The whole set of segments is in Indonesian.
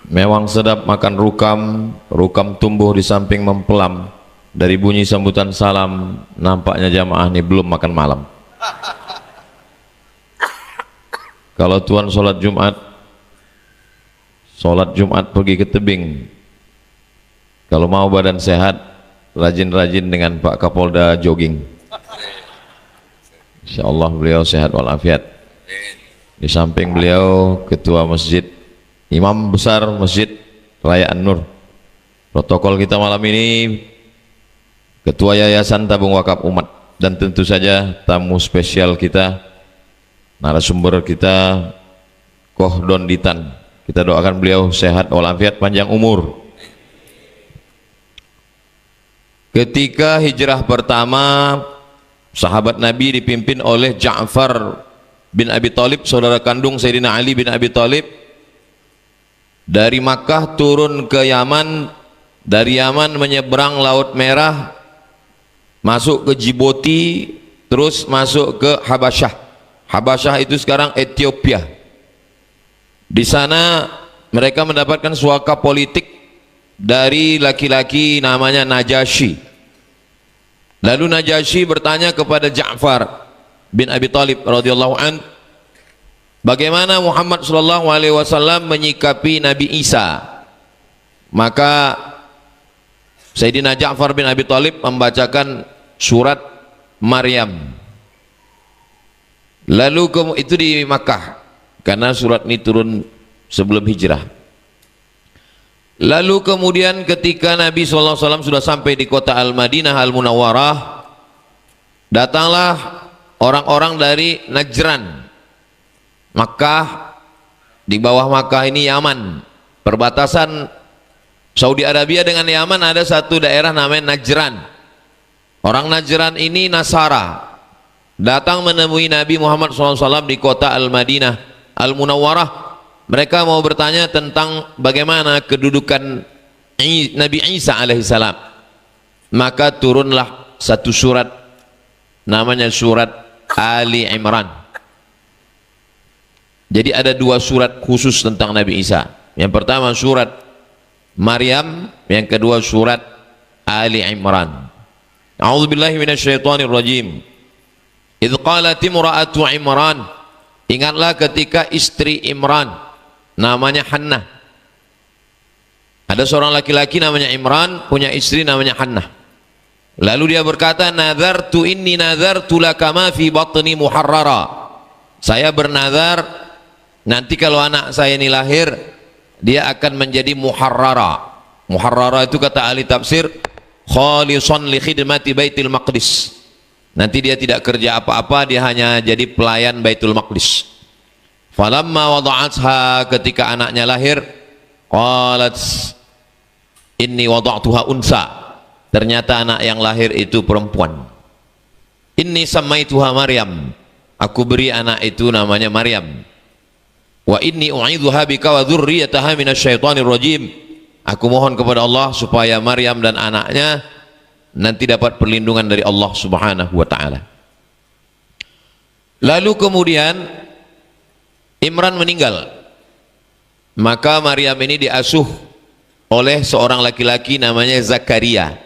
Mewang sedap makan rukam, rukam tumbuh di samping mempelam. Dari bunyi sambutan salam, nampaknya jamaah ini belum makan malam. Kalau tuan sholat Jumat pergi ke tebing. Kalau mau badan sehat, rajin-rajin dengan Pak Kapolda jogging. Insyaallah beliau sehat walafiat. Di samping beliau ketua masjid, imam besar Masjid Raya An-Nur. Protokol kita malam ini ketua Yayasan Tabung Wakaf Umat, dan tentu saja tamu spesial kita, narasumber kita, Koh Don Ditan. Kita doakan beliau sehat walafiat, panjang umur. Ketika hijrah pertama, sahabat Nabi dipimpin oleh Ja'far bin Abi Thalib, saudara kandung Sayyidina Ali bin Abi Thalib, dari Makkah turun ke Yaman, dari Yaman menyeberang Laut Merah, masuk ke Djibouti, terus masuk ke Habasyah. Habasyah itu sekarang Ethiopia. Di sana mereka mendapatkan suaka politik dari laki-laki namanya Najasyi. Lalu Najasyi bertanya kepada Ja'far bin Abi Thalib radhiyallahu an, bagaimana Muhammad sallallahu alaihi wasallam menyikapi Nabi Isa? Maka Sayyidina Ja'far bin Abi Thalib membacakan surat Maryam. Lalu itu di Makkah, karena surat ini turun sebelum hijrah. Lalu kemudian ketika Nabi SAW sudah sampai di kota Al-Madinah Al-Munawwarah, datanglah orang-orang dari Najran. Makkah, di bawah Makkah ini Yaman, perbatasan Saudi Arabia dengan Yaman ada satu daerah namanya Najran. Orang Najran ini Nasara, datang menemui Nabi Muhammad SAW di kota Al-Madinah Al-Munawwarah. Mereka mau bertanya tentang bagaimana kedudukan Nabi Isa alaihissalam. Maka turunlah satu surat, namanya surat Ali Imran. Jadi ada dua surat khusus tentang Nabi Isa. Yang pertama surat Maryam, yang kedua surat Ali Imran. A'udzubillahi minasyaitonirrajim. Idz qalat imra'atu Imran, ingatlah ketika istri Imran namanya Hannah. Ada seorang laki-laki namanya Imran, punya istri namanya Hannah. Lalu dia berkata, nazartu inni nazartu laka ma fi batni muharrara. Saya bernazar nanti kalau anak saya ini lahir, dia akan menjadi muharrara. Muharrara itu kata ahli tafsir, khalisan li khidmati Baitul Maqdis. Nanti dia tidak kerja apa-apa, dia hanya jadi pelayan Baitul Maqdis. Falamma wada'atha, ketika anaknya lahir, qalat inni wada'tuha unsa. Ternyata anak yang lahir itu perempuan. Inni sammaituha Maryam, aku beri anak itu namanya Maryam. Wa inni u'idzuha bika wa dzurriyyataha minasyaitonir rajim. Aku mohon kepada Allah supaya Maryam dan anaknya nanti dapat perlindungan dari Allah Subhanahu wa taala. Lalu kemudian Imran meninggal. Maka Maryam ini diasuh oleh seorang laki-laki namanya Zakaria.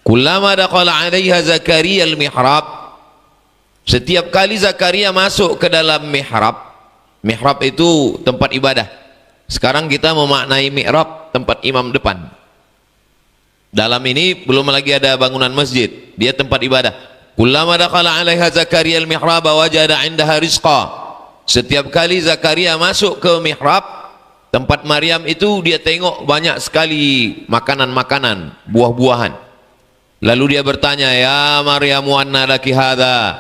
Kullama dakhala 'alaiha Zakaria al-mihrab, setiap kali Zakaria masuk ke dalam mihrab. Mihrab itu tempat ibadah. Sekarang kita memaknai mihrab tempat imam depan. Dalam ini belum lagi ada bangunan masjid, dia tempat ibadah. Kullama dakhala 'alaiha Zakaria al-mihrab wajada 'indaha rizqa. Setiap kali Zakaria masuk ke mihrab tempat Maryam itu, dia tengok banyak sekali makanan-makanan, buah-buahan. Lalu dia bertanya, ya Maryamu anna laki hadha,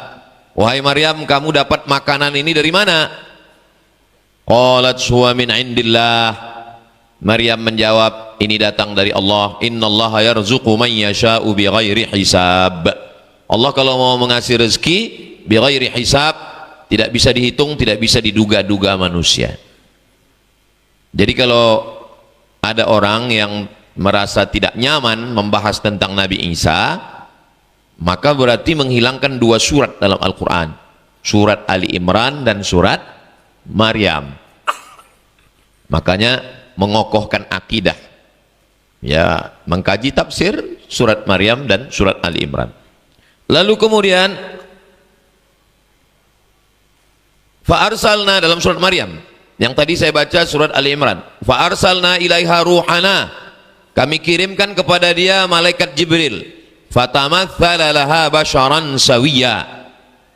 wahai Maryam, kamu dapat makanan ini dari mana? Qalat huwa min indillah. Maryam menjawab, ini datang dari Allah. Innallaha yarzuqu man yasha'u bighairi hisab. Allah kalau mau mengasih rezeki bighairi hisab, tidak bisa dihitung, tidak bisa diduga-duga manusia. Jadi kalau ada orang yang merasa tidak nyaman membahas tentang Nabi Isa, maka berarti menghilangkan dua surat dalam Al-Quran, surat Ali Imran dan surat Maryam. Makanya mengokohkan akidah, ya, mengkaji tafsir surat Maryam dan surat Ali Imran. Lalu kemudian fa arsalna dalam surat Maryam, yang tadi saya baca surat Ali Imran, fa arsalna ilaiha ruhana, kami kirimkan kepada dia malaikat Jibril, fatamatsala laha basharan sawiyya,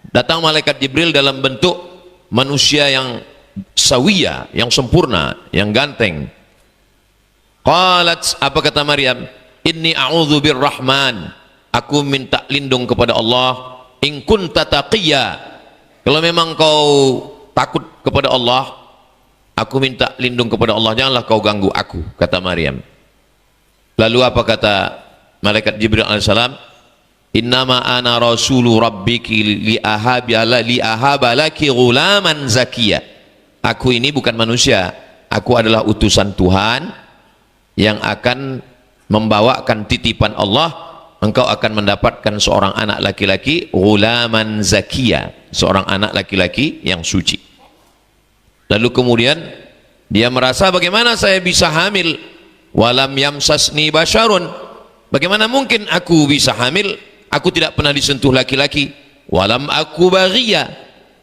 datang malaikat Jibril dalam bentuk manusia yang sawiyya, yang sempurna, yang ganteng. Qalat, apa kata Maryam? Inni a'udzu birrahman, aku minta lindung kepada Allah, in kunta taqiyya, kalau memang kau takut kepada Allah, aku minta lindung kepada Allah, janganlah kau ganggu aku, kata Maryam. Lalu apa kata malaikat Jibril alaihissalam? Innama ana rasulu rabbiki liahabalaki ghulaman zakiyya, aku ini bukan manusia, aku adalah utusan Tuhan yang akan membawakan titipan Allah, engkau akan mendapatkan seorang anak laki-laki, ghulaman zakiyya, seorang anak laki-laki yang suci. Lalu kemudian dia merasa, bagaimana saya bisa hamil? Walam yamsasni basharun, bagaimana mungkin aku bisa hamil? Aku tidak pernah disentuh laki-laki. Walam aku baghiyya,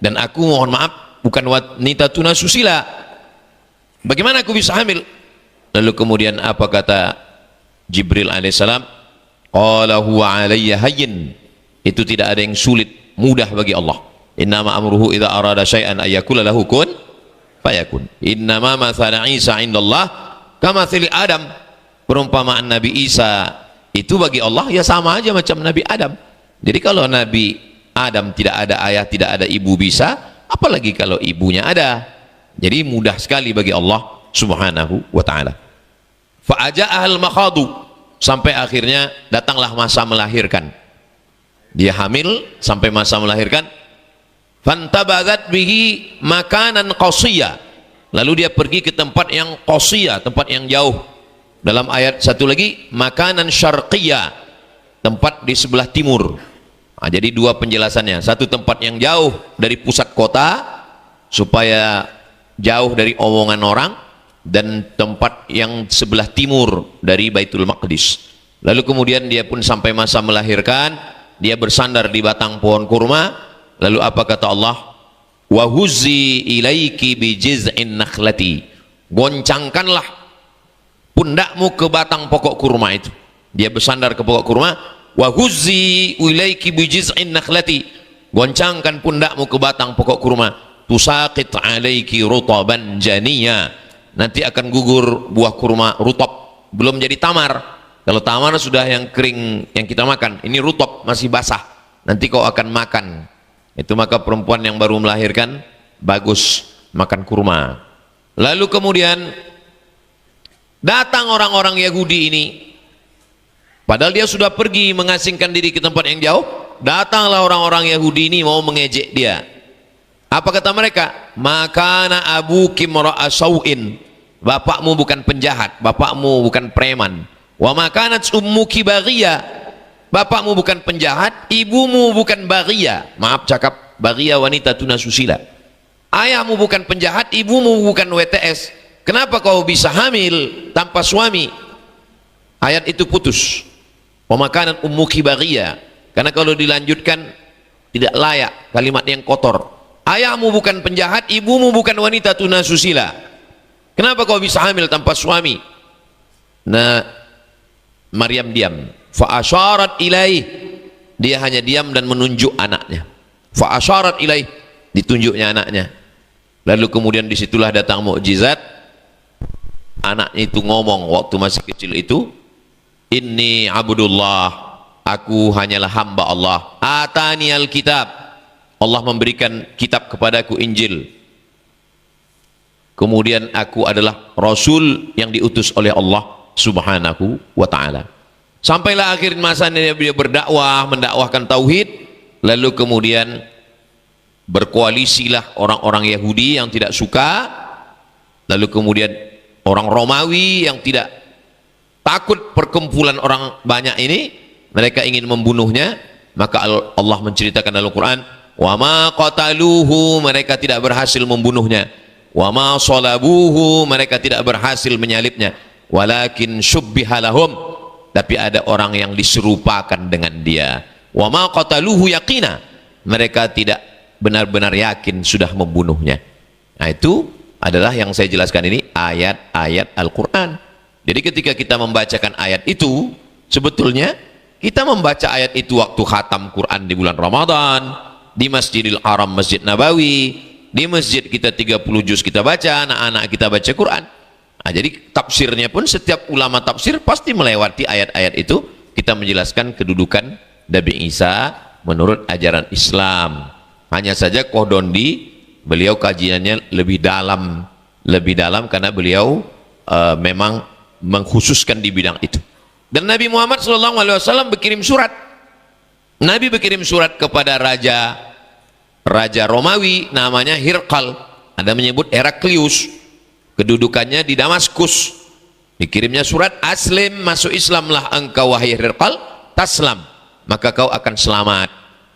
dan aku, mohon maaf, bukan wanita tuna susila. Bagaimana aku bisa hamil? Lalu kemudian apa kata Jibril alaihissalam? Qala huwa alayya hayyin, itu tidak ada yang sulit, mudah bagi Allah. Innama amruhu idza arada syai'an ayyakula lahu kun fayakun. Innama mathala Isa indallah kamathili Adam, perumpamaan Nabi Isa itu bagi Allah ya sama aja macam Nabi Adam. Jadi kalau Nabi Adam tidak ada ayah, tidak ada ibu bisa, apalagi kalau ibunya ada. Jadi mudah sekali bagi Allah subhanahu wa ta'ala. Fa'aja'ahal makhadu, sampai akhirnya datanglah masa melahirkan. Dia hamil sampai masa melahirkan. Fantabadat bihi makanan qasiyya, lalu dia pergi ke tempat yang qasiyya, tempat yang jauh. Dalam ayat satu lagi, makanan syarqiyya, tempat di sebelah timur. Nah, jadi dua penjelasannya, satu tempat yang jauh dari pusat kota supaya jauh dari omongan orang, dan tempat yang sebelah timur dari Baitul Maqdis. Lalu kemudian dia pun sampai masa melahirkan, dia bersandar di batang pohon kurma. Lalu apa kata Allah? Wa huzzi ilaiki bi jiz'in nakhlati, goncangkanlah pundakmu ke batang pokok kurma itu. Dia bersandar ke pokok kurma. Wa huzzi ilaiki bi jiz'in nakhlati, goncangkan pundakmu ke batang pokok kurma. Tusaqit alaiki rutaban janiyya, nanti akan gugur buah kurma rutab, belum jadi tamar. Kalau tamar sudah yang kering yang kita makan, ini rutab masih basah, nanti kau akan makan. Itu maka perempuan yang baru melahirkan bagus makan kurma. Lalu kemudian datang orang-orang Yahudi ini, padahal dia sudah pergi mengasingkan diri ke tempat yang jauh. Datanglah orang-orang Yahudi ini mau mengejek dia. Apa kata mereka? Makana abuki mra'a sau'in, bapakmu bukan penjahat, bapakmu bukan preman. Wa makanat ummuki baghiyya, bapakmu bukan penjahat, ibumu bukan baghiyya. Maaf cakap, baghiyya wanita tuna susila. Ayahmu bukan penjahat, ibumu bukan WTS. Kenapa kau bisa hamil tanpa suami? Ayat itu putus. Wa makanat ummuki baghiyya, karena kalau dilanjutkan tidak layak, kalimat yang kotor. Ayahmu bukan penjahat, ibumu bukan wanita tuna susila. Kenapa kau bisa hamil tanpa suami? Nah, Maryam diam. Fa asyarat ilaih, dia hanya diam dan menunjuk anaknya. Fa asyarat ilaih, ditunjuknya anaknya. Lalu kemudian disitulah datang mukjizat. Anaknya itu ngomong waktu masih kecil itu, inni abdullah, aku hanyalah hamba Allah. Atani alkitab, Allah memberikan kitab kepadaku, Injil. Kemudian aku adalah Rasul yang diutus oleh Allah subhanahu wa ta'ala. Sampailah akhir masanya dia berdakwah, mendakwahkan tauhid. Lalu kemudian berkoalisilah orang-orang Yahudi yang tidak suka. Lalu kemudian orang Romawi yang tidak takut perkumpulan orang banyak ini, mereka ingin membunuhnya. Maka Allah menceritakan dalam Al-Quran, wa ma qataluhu, mereka tidak berhasil membunuhnya, wa ma salabuhu, mereka tidak berhasil menyalibnya, walakin syubbiha lahum, tapi ada orang yang diserupakan dengan dia, wa ma qataluhu yaqina, mereka tidak benar-benar yakin sudah membunuhnya. Nah, itu adalah yang saya jelaskan ini ayat-ayat Al-Quran. Jadi ketika kita membacakan ayat itu, sebetulnya kita membaca ayat itu waktu khatam Quran di bulan Ramadan, di Masjidil Haram, Masjid Nabawi, di masjid kita 30 juz kita baca, anak-anak kita baca Quran. Nah, jadi tafsirnya pun setiap ulama tafsir pasti melewati ayat-ayat itu. Kita menjelaskan kedudukan Nabi Isa menurut ajaran Islam. Hanya saja Kohdondi, beliau kajiannya lebih dalam karena beliau memang mengkhususkan di bidang itu. Dan Nabi Muhammad SAW berkirim surat. Nabi berkirim surat kepada Raja Romawi namanya Hirqal. Ada menyebut Heraklius. Kedudukannya di Damaskus. Dikirimnya surat, aslim, masuk Islamlah engkau wahai Hirqal, taslam, maka kau akan selamat.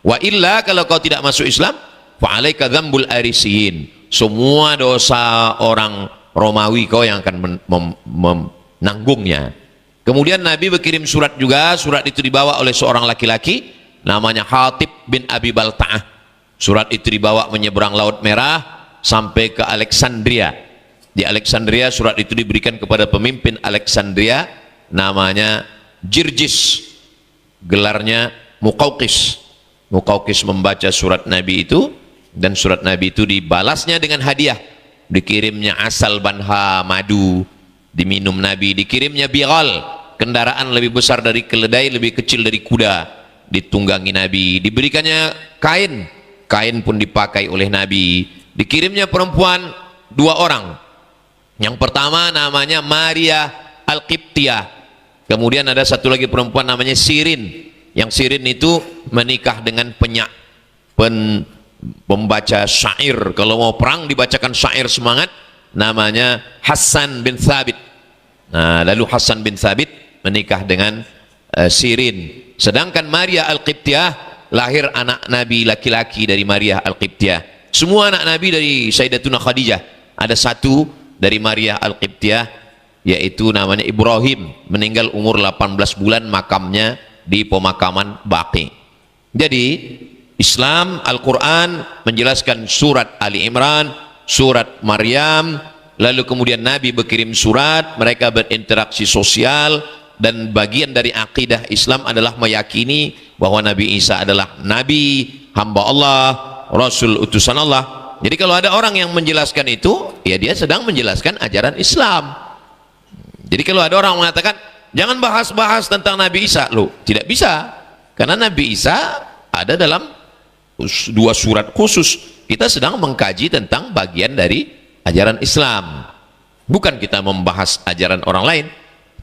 Wa illa, kalau kau tidak masuk Islam, fa'alaika dzambul arisiyin, semua dosa orang Romawi kau yang akan menanggungnya. Kemudian Nabi berkirim surat juga. Surat itu dibawa oleh seorang laki-laki namanya Hatib bin Abi Balta'ah. Surat itu dibawa menyeberang Laut Merah sampai ke Alexandria. Di Alexandria surat itu diberikan kepada pemimpin Alexandria namanya Jirjis, gelarnya Muqawqis. Muqawqis membaca surat Nabi itu, dan surat Nabi itu dibalasnya dengan hadiah. Dikirimnya asal banha, madu, diminum Nabi. Dikirimnya bighal, kendaraan lebih besar dari keledai, lebih kecil dari kuda, ditunggangi Nabi. Diberikannya kain, kain pun dipakai oleh Nabi. Dikirimnya perempuan 2 orang. Yang pertama namanya Maria Al-Qibtiyah. Kemudian ada satu lagi perempuan namanya Sirin. Yang Sirin itu menikah dengan pembaca syair. Kalau mau perang dibacakan syair semangat, namanya Hasan bin Thabit. Nah, lalu Hasan bin Thabit menikah dengan Sirin. Sedangkan Maria Al-Qibtiyah, lahir anak Nabi laki-laki dari Maria Al-Qibtiyah. Semua anak Nabi dari Sayyidatuna Khadijah. Ada satu dari Maria Al-Qibtiyah, yaitu namanya Ibrahim, meninggal umur 18 bulan, makamnya di pemakaman Baqi. Jadi Islam, Al-Quran menjelaskan surat Ali Imran, surat Maryam, lalu kemudian Nabi berkirim surat, mereka berinteraksi sosial, dan bagian dari akidah Islam adalah meyakini bahwa Nabi Isa adalah Nabi, hamba Allah, Rasul utusan Allah. Jadi kalau ada orang yang menjelaskan itu, ya dia sedang menjelaskan ajaran Islam. Jadi kalau ada orang mengatakan jangan bahas-bahas tentang Nabi Isa, loh, tidak bisa, karena Nabi Isa ada dalam 2 surat khusus. Kita sedang mengkaji tentang bagian dari ajaran Islam, bukan kita membahas ajaran orang lain.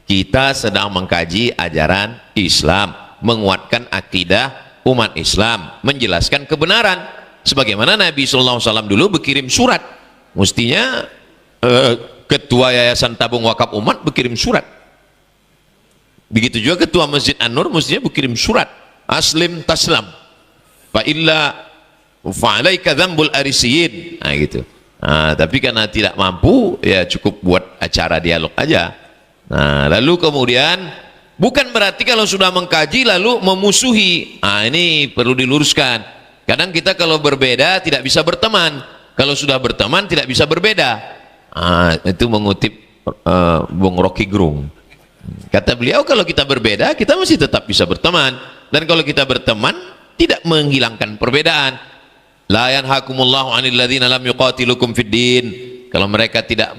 Kita sedang mengkaji ajaran Islam, menguatkan akidah umat Islam, menjelaskan kebenaran. Sebagaimana Nabi SAW dulu berkirim surat, mestinya ketua Yayasan Tabung Wakaf Umat berkirim surat. Begitu juga ketua Masjid An-Nur mestinya berkirim surat, aslim taslam, fa illa fa'alaika dzambul arisiyin. Nah gitu. Nah, tapi karena tidak mampu, ya cukup buat acara dialog aja. Nah, lalu kemudian bukan berarti kalau sudah mengkaji lalu memusuhi. Nah, ini perlu diluruskan. Kadang kita kalau berbeda tidak bisa berteman, kalau sudah berteman tidak bisa berbeda. Nah, itu mengutip Bung Rocky Gerung. Kata beliau, kalau kita berbeda kita masih tetap bisa berteman, dan kalau kita berteman tidak menghilangkan perbedaan. La yanhakumullahu 'anil ladzina lam yuqatilukum fid din, kalau mereka tidak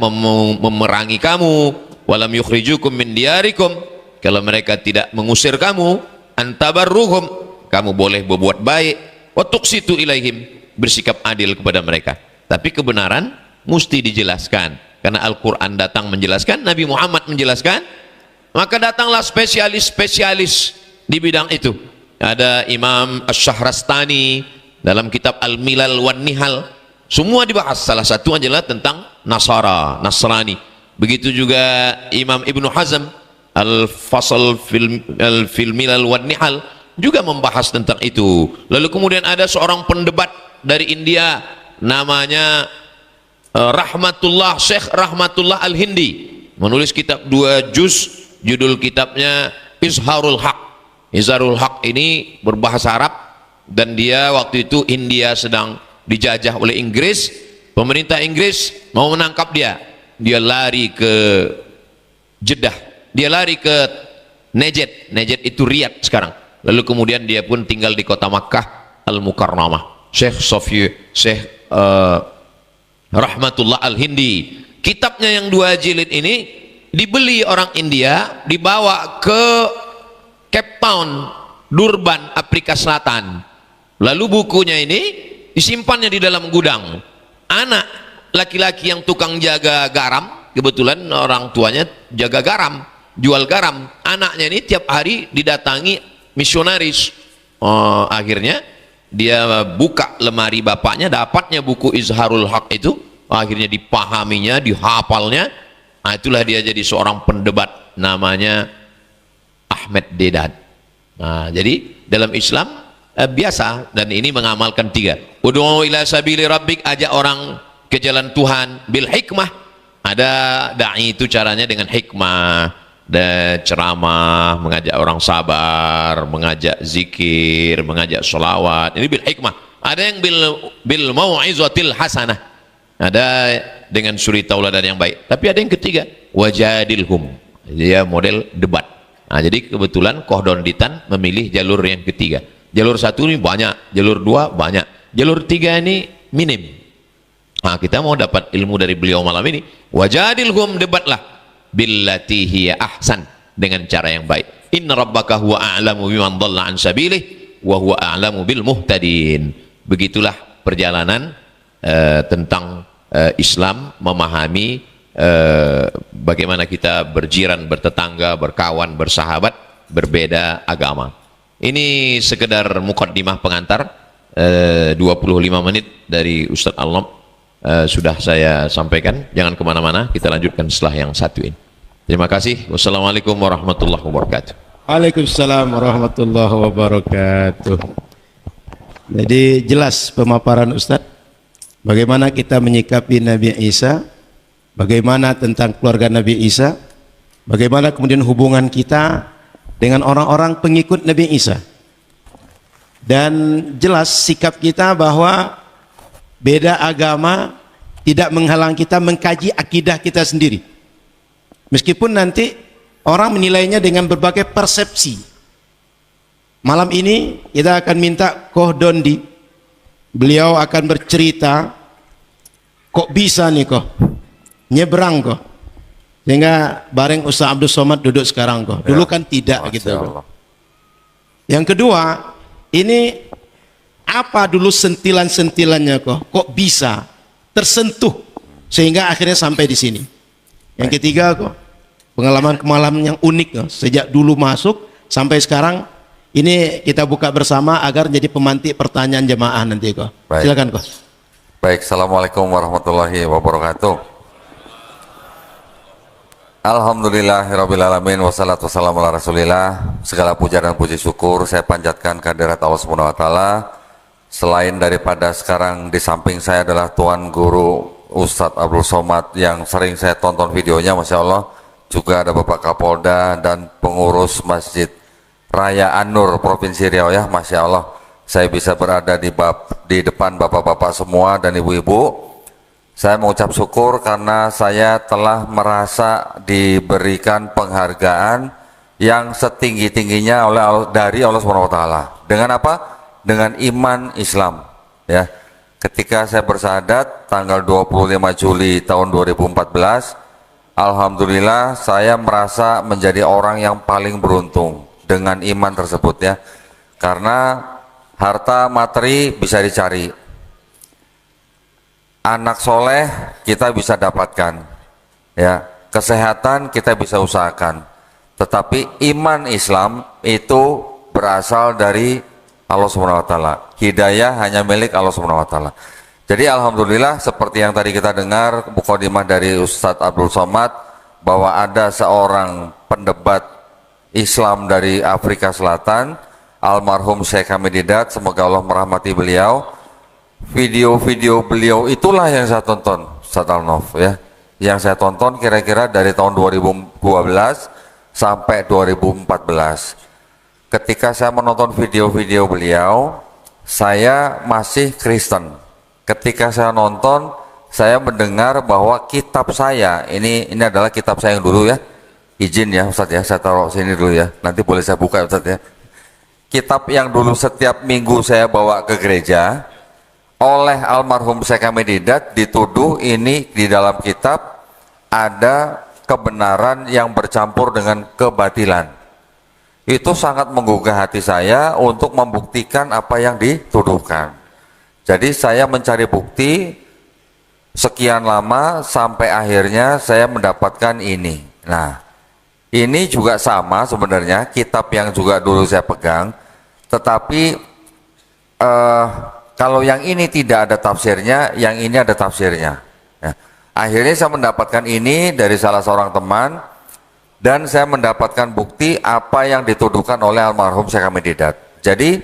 memerangi kamu, walam yukhrijukum min diyarikum, kalau mereka tidak mengusir kamu, antabarruhum, kamu boleh berbuat baik, wa tuqsitu ilaihim, bersikap adil kepada mereka. Tapi kebenaran mesti dijelaskan, karena Al-Quran datang menjelaskan, Nabi Muhammad menjelaskan, maka datanglah spesialis-spesialis di bidang itu. Ada Imam Asy-Syahrastani dalam kitab Al-Milal wan Nihal, semua dibahas. Salah satu adalah tentang Nasrani. Begitu juga Imam Ibnu Hazm Al-Fasl fil Milal wan Nihal juga membahas tentang itu. Lalu kemudian ada seorang pendebat dari India namanya Syekh Rahmatullah Al-Hindi menulis kitab 2 juz, judul kitabnya Izharul Haq. Izharul Haq ini berbahasa Arab, dan dia waktu itu India sedang dijajah oleh Inggris. Pemerintah Inggris mau menangkap dia. Dia lari ke Jeddah, dia lari ke Najd. Najd itu Riyadh sekarang. Lalu kemudian dia pun tinggal di kota Makkah Al-Mukarramah. Syekh Rahmatullah Al-Hindi, kitabnya yang 2 jilid ini dibeli orang India, dibawa ke Cape Town, Durban, Afrika Selatan. Lalu bukunya ini disimpannya di dalam gudang. Anak laki-laki yang tukang jaga garam, kebetulan orang tuanya jaga garam, jual garam. Anaknya ini tiap hari didatangi misionaris. Akhirnya dia buka lemari bapaknya, dapatnya buku Izharul Haq itu. Akhirnya dipahaminya, dihafalnya. Nah, itulah dia jadi seorang pendebat, namanya Ahmed Deedat. Nah, jadi dalam Islam biasa, dan ini mengamalkan 3. Ud'u ila sabili rabbik, ajak orang ke jalan Tuhan bil hikmah. Ada dai itu caranya dengan hikmah, dan ceramah, mengajak orang sabar, mengajak zikir, mengajak sholawat. Ini bil hikmah. Ada yang bil mau'izatil hasanah, ada dengan suri tauladan yang baik. Tapi ada yang ketiga, wajadilhum, dia model debat. Nah, jadi kebetulan Kohdon Ditan memilih jalur yang ketiga. Jalur 1 ini banyak, jalur 2 banyak, jalur 3 ini minim. Nah, kita mau dapat ilmu dari beliau malam ini, wajadilhum, debatlah billati hiya ahsan, dengan cara yang baik. Inna rabbaka huwa a'lamu biman dhalla an sabilih wa huwa a'lamu bil muhtadin. Begitulah perjalanan tentang Islam, memahami bagaimana kita berjiran, bertetangga, berkawan, bersahabat, berbeda agama. Ini sekedar mukaddimah pengantar. 25 menit dari Ustadz Al-Nob sudah saya sampaikan. Jangan kemana-mana, kita lanjutkan setelah yang satu ini. Terima kasih. Wassalamualaikum warahmatullahi wabarakatuh. Waalaikumsalam warahmatullahi wabarakatuh. Jadi jelas pemaparan Ustadz, bagaimana kita menyikapi Nabi Isa, bagaimana tentang keluarga Nabi Isa, bagaimana kemudian hubungan kita dengan orang-orang pengikut Nabi Isa. Dan jelas sikap kita bahwa beda agama tidak menghalang kita mengkaji akidah kita sendiri. Meskipun nanti orang menilainya dengan berbagai persepsi. Malam ini kita akan minta Kohdondi, beliau akan bercerita kok bisa nih kok nyebrang kok, sehingga bareng Ustaz Abdul Somad duduk sekarang kok. Dulu kan tidak gitu. Yang kedua, ini apa dulu sentilan-sentilannya kok bisa tersentuh sehingga akhirnya sampai di sini. Yang ketiga kok pengalaman-pengalaman yang unik kok, sejak dulu masuk sampai sekarang. Ini kita buka bersama agar jadi pemantik pertanyaan jemaah nanti kok. Silakan kok. Baik, assalamualaikum warahmatullahi wabarakatuh. Alhamdulillahirrabbilalamin, wassalatu wassalamu ala rasulillah. Segala puja dan puji syukur saya panjatkan kehadirat Allah Subhanahu wa taala. Selain daripada sekarang di samping saya adalah Tuan Guru Ustadz Abdul Somad yang sering saya tonton videonya, Masya Allah. Juga ada Bapak Kapolda dan pengurus Masjid Raya An-Nur Provinsi Riau, ya, Masya Allah. Saya bisa berada di depan bapak-bapak semua dan ibu-ibu. Saya mengucap syukur karena saya telah merasa diberikan penghargaan yang setinggi-tingginya dari Allah Subhanahu wa taala. Dengan apa? Dengan iman Islam, ya. Ketika saya bersyahadat tanggal 25 Juli tahun 2014, alhamdulillah saya merasa menjadi orang yang paling beruntung dengan iman tersebut, ya. Karena harta materi bisa dicari, anak soleh kita bisa dapatkan, ya, kesehatan kita bisa usahakan, tetapi iman Islam itu berasal dari Allah Subhanahu wa taala. Hidayah hanya milik Allah Subhanahu wa taala. Jadi alhamdulillah seperti yang tadi kita dengar mukadimah dari Ustadz Abdul Somad bahwa ada seorang pendebat Islam dari Afrika Selatan, almarhum Syekh Hamid Deedat, semoga Allah merahmati beliau. Video-video beliau itulah yang saya tonton. Ustaz Arnov ya. Yang saya tonton kira-kira dari tahun 2012 sampai 2014. Ketika saya menonton video-video beliau, saya masih Kristen. Ketika saya nonton, saya mendengar bahwa kitab saya, ini adalah kitab saya yang dulu ya. Izin ya Ustaz ya, saya taruh sini dulu ya. Nanti boleh saya buka Ustaz ya. Kitab yang dulu setiap minggu saya bawa ke gereja, oleh almarhum Syekh Hamid Didat dituduh ini di dalam kitab ada kebenaran yang bercampur dengan kebatilan. Itu sangat menggugah hati saya untuk membuktikan apa yang dituduhkan. Jadi saya mencari bukti sekian lama sampai akhirnya saya mendapatkan ini. Nah, ini juga sama sebenarnya, kitab yang juga dulu saya pegang, tetapi kalau yang ini tidak ada tafsirnya, yang ini ada tafsirnya. Ya. Akhirnya saya mendapatkan ini dari salah seorang teman, dan saya mendapatkan bukti apa yang dituduhkan oleh almarhum Syekh Hamid Didat. Jadi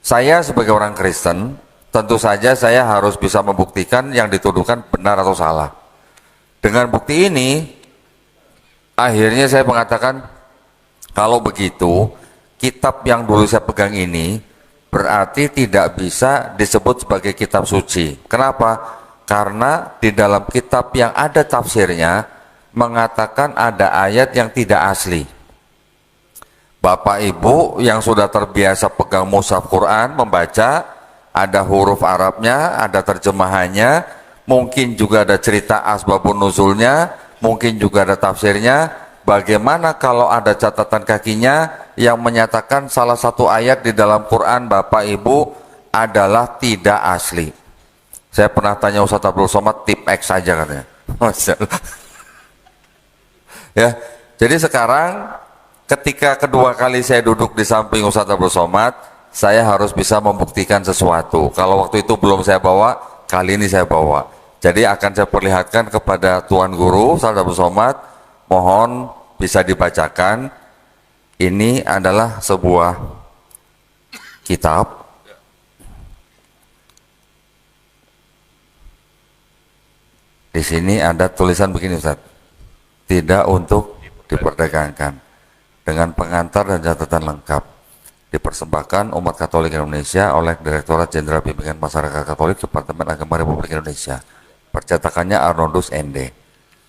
saya sebagai orang Kristen, tentu saja saya harus bisa membuktikan yang dituduhkan benar atau salah. Dengan bukti ini, akhirnya saya mengatakan, kalau begitu, kitab yang dulu saya pegang ini berarti tidak bisa disebut sebagai kitab suci. Kenapa? Karena di dalam kitab yang ada tafsirnya mengatakan ada ayat yang tidak asli. Bapak Ibu yang sudah terbiasa pegang mushaf Quran, membaca, ada huruf Arabnya, ada terjemahannya, mungkin juga ada cerita asbabun nuzulnya, mungkin juga ada tafsirnya. Bagaimana kalau ada catatan kakinya yang menyatakan salah satu ayat di dalam Quran Bapak Ibu adalah tidak asli? Saya pernah tanya Ustaz Abdul Somad, tip X saja katanya. Ya, jadi sekarang ketika kedua kali saya duduk di samping Ustaz Abdul Somad, saya harus bisa membuktikan sesuatu. Kalau waktu itu belum saya bawa, kali ini saya bawa. Jadi akan saya perlihatkan kepada Tuan Guru Ustaz Abdul Somad, mohon bisa dibacakan. Ini adalah sebuah kitab. Di sini ada tulisan begini Ustaz, tidak untuk diperdagangkan, dengan pengantar dan catatan lengkap, dipersembahkan umat Katolik Indonesia oleh Direktorat Jenderal Bimbingan Masyarakat Katolik Departemen Agama Republik Indonesia. Percetakannya Arnoldus ND.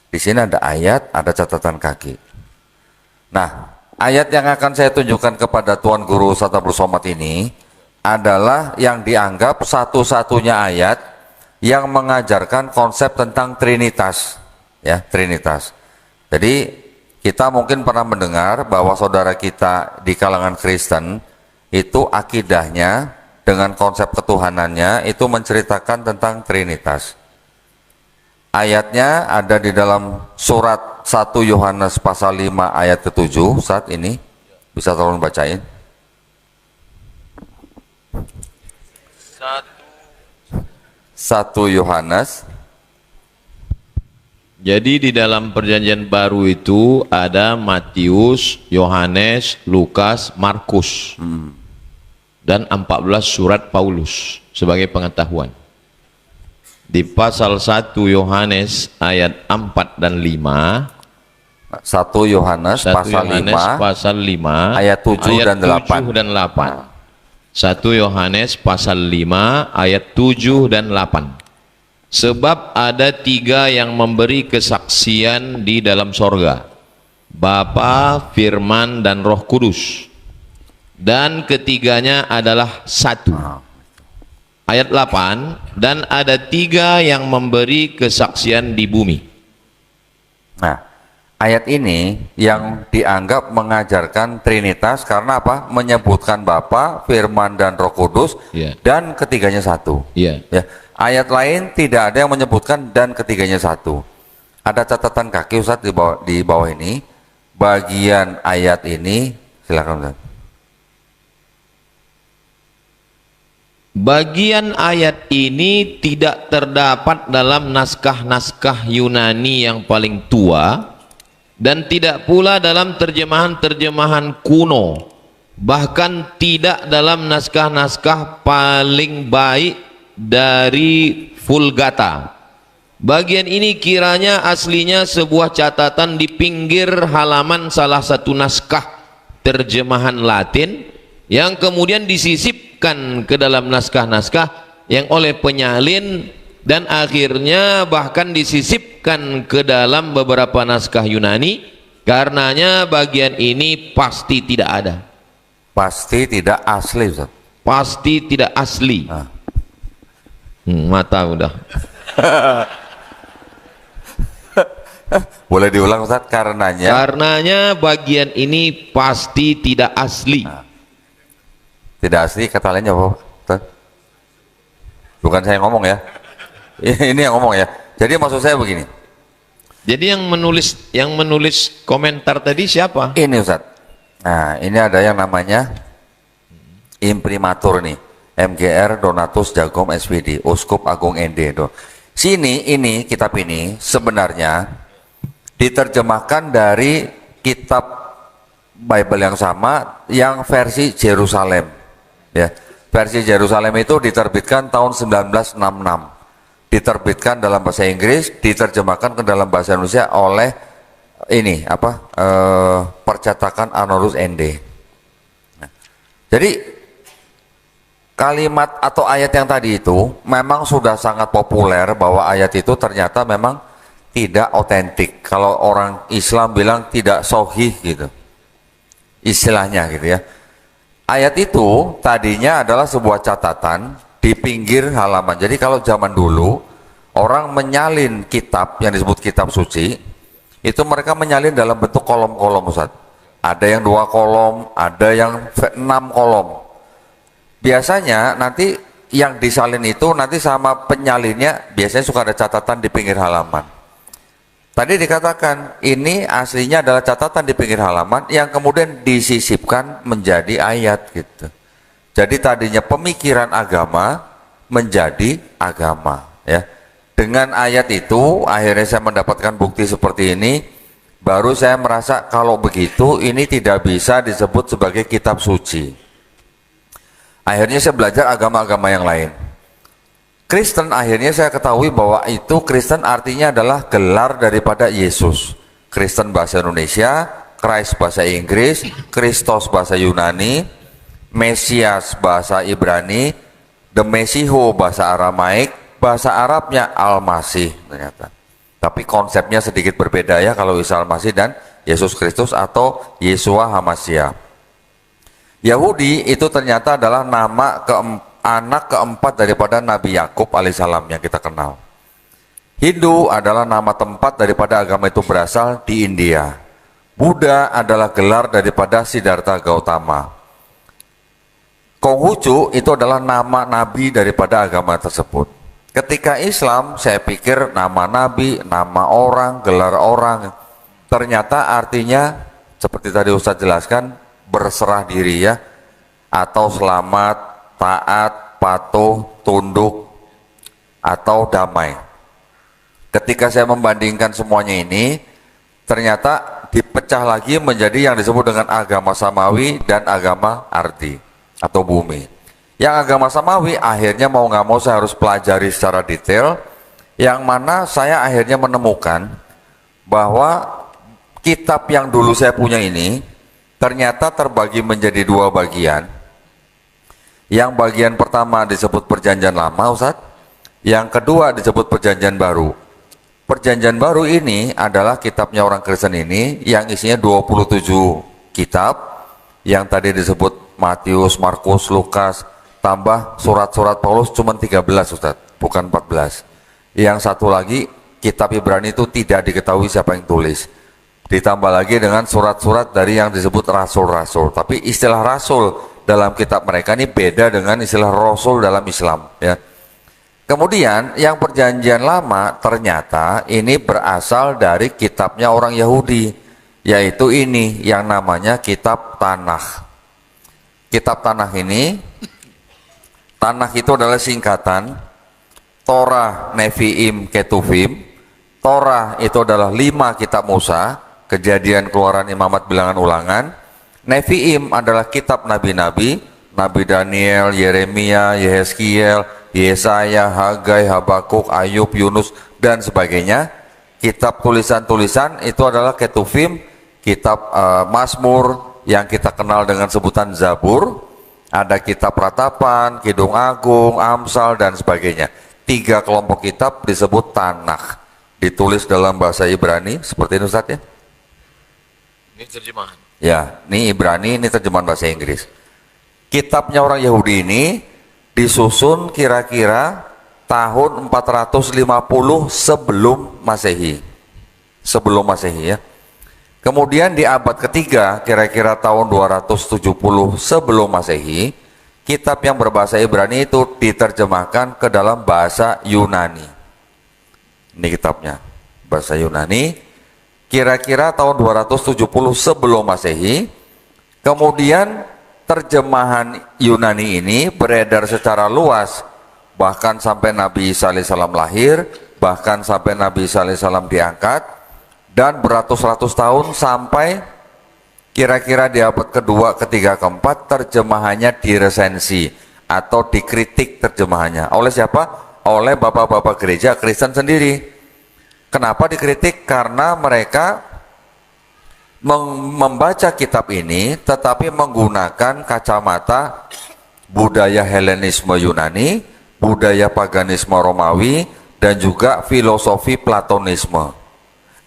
Di sini ada ayat, ada catatan kaki. Nah, ayat yang akan saya tunjukkan kepada Tuan Guru Ustaz Abdul Somad ini adalah yang dianggap satu-satunya ayat yang mengajarkan konsep tentang Trinitas, ya, Trinitas. Jadi kita mungkin pernah mendengar bahwa saudara kita di kalangan Kristen itu akidahnya dengan konsep ketuhanannya itu menceritakan tentang Trinitas. Ayatnya ada di dalam surat 1 Yohanes pasal 5 ayat ke-7 saat ini. Bisa tolong bacain. 1 Yohanes. Jadi di dalam perjanjian baru itu ada Matius, Yohanes, Lukas, Markus, dan 14 surat Paulus sebagai pengetahuan. Di pasal 1 Yohanes ayat 4 dan 5, 1 Yohanes pasal 5 ayat 7 dan 8. 1 Yohanes pasal 5 ayat 7 dan 8. Sebab ada 3 yang memberi kesaksian di dalam sorga, Bapa, Firman, dan Roh Kudus, dan ketiganya adalah satu. Ayat 8, dan ada 3 yang memberi kesaksian di bumi. Nah, ayat ini yang dianggap mengajarkan Trinitas karena apa? Menyebutkan Bapa, Firman, dan Roh Kudus, dan ketiganya satu. Ya. Ayat lain tidak ada yang menyebutkan dan ketiganya satu. Ada catatan kaki Ustaz di bawah ini. Bagian ayat ini, silakan Ustaz. Bagian ayat ini tidak terdapat dalam naskah-naskah Yunani yang paling tua, dan tidak pula dalam terjemahan-terjemahan kuno, bahkan tidak dalam naskah-naskah paling baik dari Vulgata. Bagian ini kiranya aslinya sebuah catatan di pinggir halaman salah satu naskah terjemahan Latin yang kemudian disisipkan ke dalam naskah-naskah yang oleh penyalin dan akhirnya bahkan disisipkan ke dalam beberapa naskah Yunani. Karenanya bagian ini pasti tidak ada. Pasti tidak asli, Ustaz. Pasti tidak asli. Nah. Mata udah. Boleh diulang, Ustaz? Karenanya Bagian ini pasti tidak asli. Nah. Tidak asli kata lainnya apa, Ustaz? Bukan saya ngomong ya. Ini yang ngomong ya. Jadi maksud saya begini. Jadi yang menulis komentar tadi siapa? Ini, Ustaz. Nah, ini ada yang namanya imprimatur nih. MGR Donatus Jagom SPD, Uskup Agung ND. Sini ini kitab ini sebenarnya diterjemahkan dari kitab Bible yang sama yang versi Yerusalem. Ya. Versi Yerusalem itu diterbitkan tahun 1966. Diterbitkan dalam bahasa Inggris, diterjemahkan ke dalam bahasa Indonesia oleh ini percetakan Anorus ND. Nah, jadi kalimat atau ayat yang tadi itu memang sudah sangat populer bahwa ayat itu ternyata memang tidak otentik. Kalau orang Islam bilang tidak sahih gitu, istilahnya gitu ya. Ayat itu tadinya adalah sebuah catatan di pinggir halaman. Jadi kalau zaman dulu orang menyalin kitab yang disebut kitab suci, itu mereka menyalin dalam bentuk kolom-kolom, Ustaz. Ada yang 2 kolom, ada yang 6 kolom. Biasanya nanti yang disalin itu nanti sama penyalinnya biasanya suka ada catatan di pinggir halaman. Tadi dikatakan ini aslinya adalah catatan di pinggir halaman yang kemudian disisipkan menjadi ayat gitu. Jadi tadinya pemikiran agama menjadi agama ya. Dengan ayat itu akhirnya saya mendapatkan bukti seperti ini, baru saya merasa kalau begitu ini tidak bisa disebut sebagai kitab suci. Akhirnya saya belajar agama-agama yang lain. Kristen akhirnya saya ketahui bahwa itu Kristen artinya adalah gelar daripada Yesus. Kristen bahasa Indonesia, Christ bahasa Inggris, Kristos bahasa Yunani, Mesias bahasa Ibrani, The Mesiho bahasa Aramaik, bahasa Arabnya Al-Masih ternyata. Tapi konsepnya sedikit berbeda ya kalau Isa Al-Masih dan Yesus Kristus atau Yeshua HaMashiach. Yahudi itu ternyata adalah nama anak keempat daripada Nabi Yakub alaihissalam yang kita kenal. Hindu adalah nama tempat daripada agama itu berasal di India. Buddha adalah gelar daripada Siddhartha Gautama. Konghucu itu adalah nama nabi daripada agama tersebut. Ketika Islam, saya pikir nama nabi, nama orang, gelar orang, ternyata artinya seperti tadi Ustaz jelaskan, berserah diri ya, atau selamat, taat, patuh, tunduk, atau damai. Ketika saya membandingkan semuanya ini, ternyata dipecah lagi menjadi yang disebut dengan agama samawi dan agama ardi atau bumi. Yang agama samawi akhirnya mau nggak mau saya harus pelajari secara detail, yang mana saya akhirnya menemukan bahwa kitab yang dulu saya punya ini ternyata terbagi menjadi 2 bagian. Yang bagian pertama disebut perjanjian lama, Ustaz. Yang kedua disebut perjanjian baru. Perjanjian baru ini adalah kitabnya orang Kristen ini yang isinya 27 kitab. Yang tadi disebut Matius, Markus, Lukas, tambah surat-surat Paulus cuma 13, Ustaz, bukan 14. Yang satu lagi kitab Ibrani itu tidak diketahui siapa yang tulis. Ditambah lagi dengan surat-surat dari yang disebut rasul-rasul. Tapi istilah rasul dalam kitab mereka ini beda dengan istilah rasul dalam Islam ya. Kemudian yang perjanjian lama ternyata ini berasal dari kitabnya orang Yahudi, yaitu ini yang namanya kitab Tanakh. Kitab Tanakh ini, Tanakh itu adalah singkatan Torah, Nevi'im, Ketuvim. Torah itu adalah 5 kitab Musa, Kejadian, Keluaran, Imamat, Bilangan, Ulangan. Nevi'im adalah kitab nabi-nabi, Nabi Daniel, Yeremia, Yehezkiel, Yesaya, Hagai, Habakuk, Ayub, Yunus, dan sebagainya. Kitab tulisan-tulisan itu adalah Ketuvim, kitab Mazmur yang kita kenal dengan sebutan Zabur, ada kitab Ratapan, Kidung Agung, Amsal dan sebagainya. 3 kelompok kitab disebut Tanakh, ditulis dalam bahasa Ibrani seperti ini Ustaz ya. Ini terjemahan. Ya, ini Ibrani, ini terjemahan bahasa Inggris. Kitabnya orang Yahudi ini disusun kira-kira tahun 450 sebelum Masehi. Sebelum Masehi ya. Kemudian di abad ketiga, kira-kira tahun 270 sebelum Masehi, kitab yang berbahasa Ibrani itu diterjemahkan ke dalam bahasa Yunani. Ini kitabnya, bahasa Yunani. Kira-kira tahun 270 sebelum Masehi. Kemudian terjemahan Yunani ini beredar secara luas, bahkan sampai Nabi Isa alaihissalam lahir, bahkan sampai Nabi Isa alaihissalam diangkat, dan beratus-ratus tahun sampai kira-kira di abad kedua, ketiga, keempat terjemahannya diresensi atau dikritik terjemahannya. Oleh siapa? Oleh bapak-bapak gereja Kristen sendiri. Kenapa dikritik? Karena mereka membaca kitab ini tetapi menggunakan kacamata budaya Helenisme Yunani, budaya paganisme Romawi, dan juga filosofi Platonisme.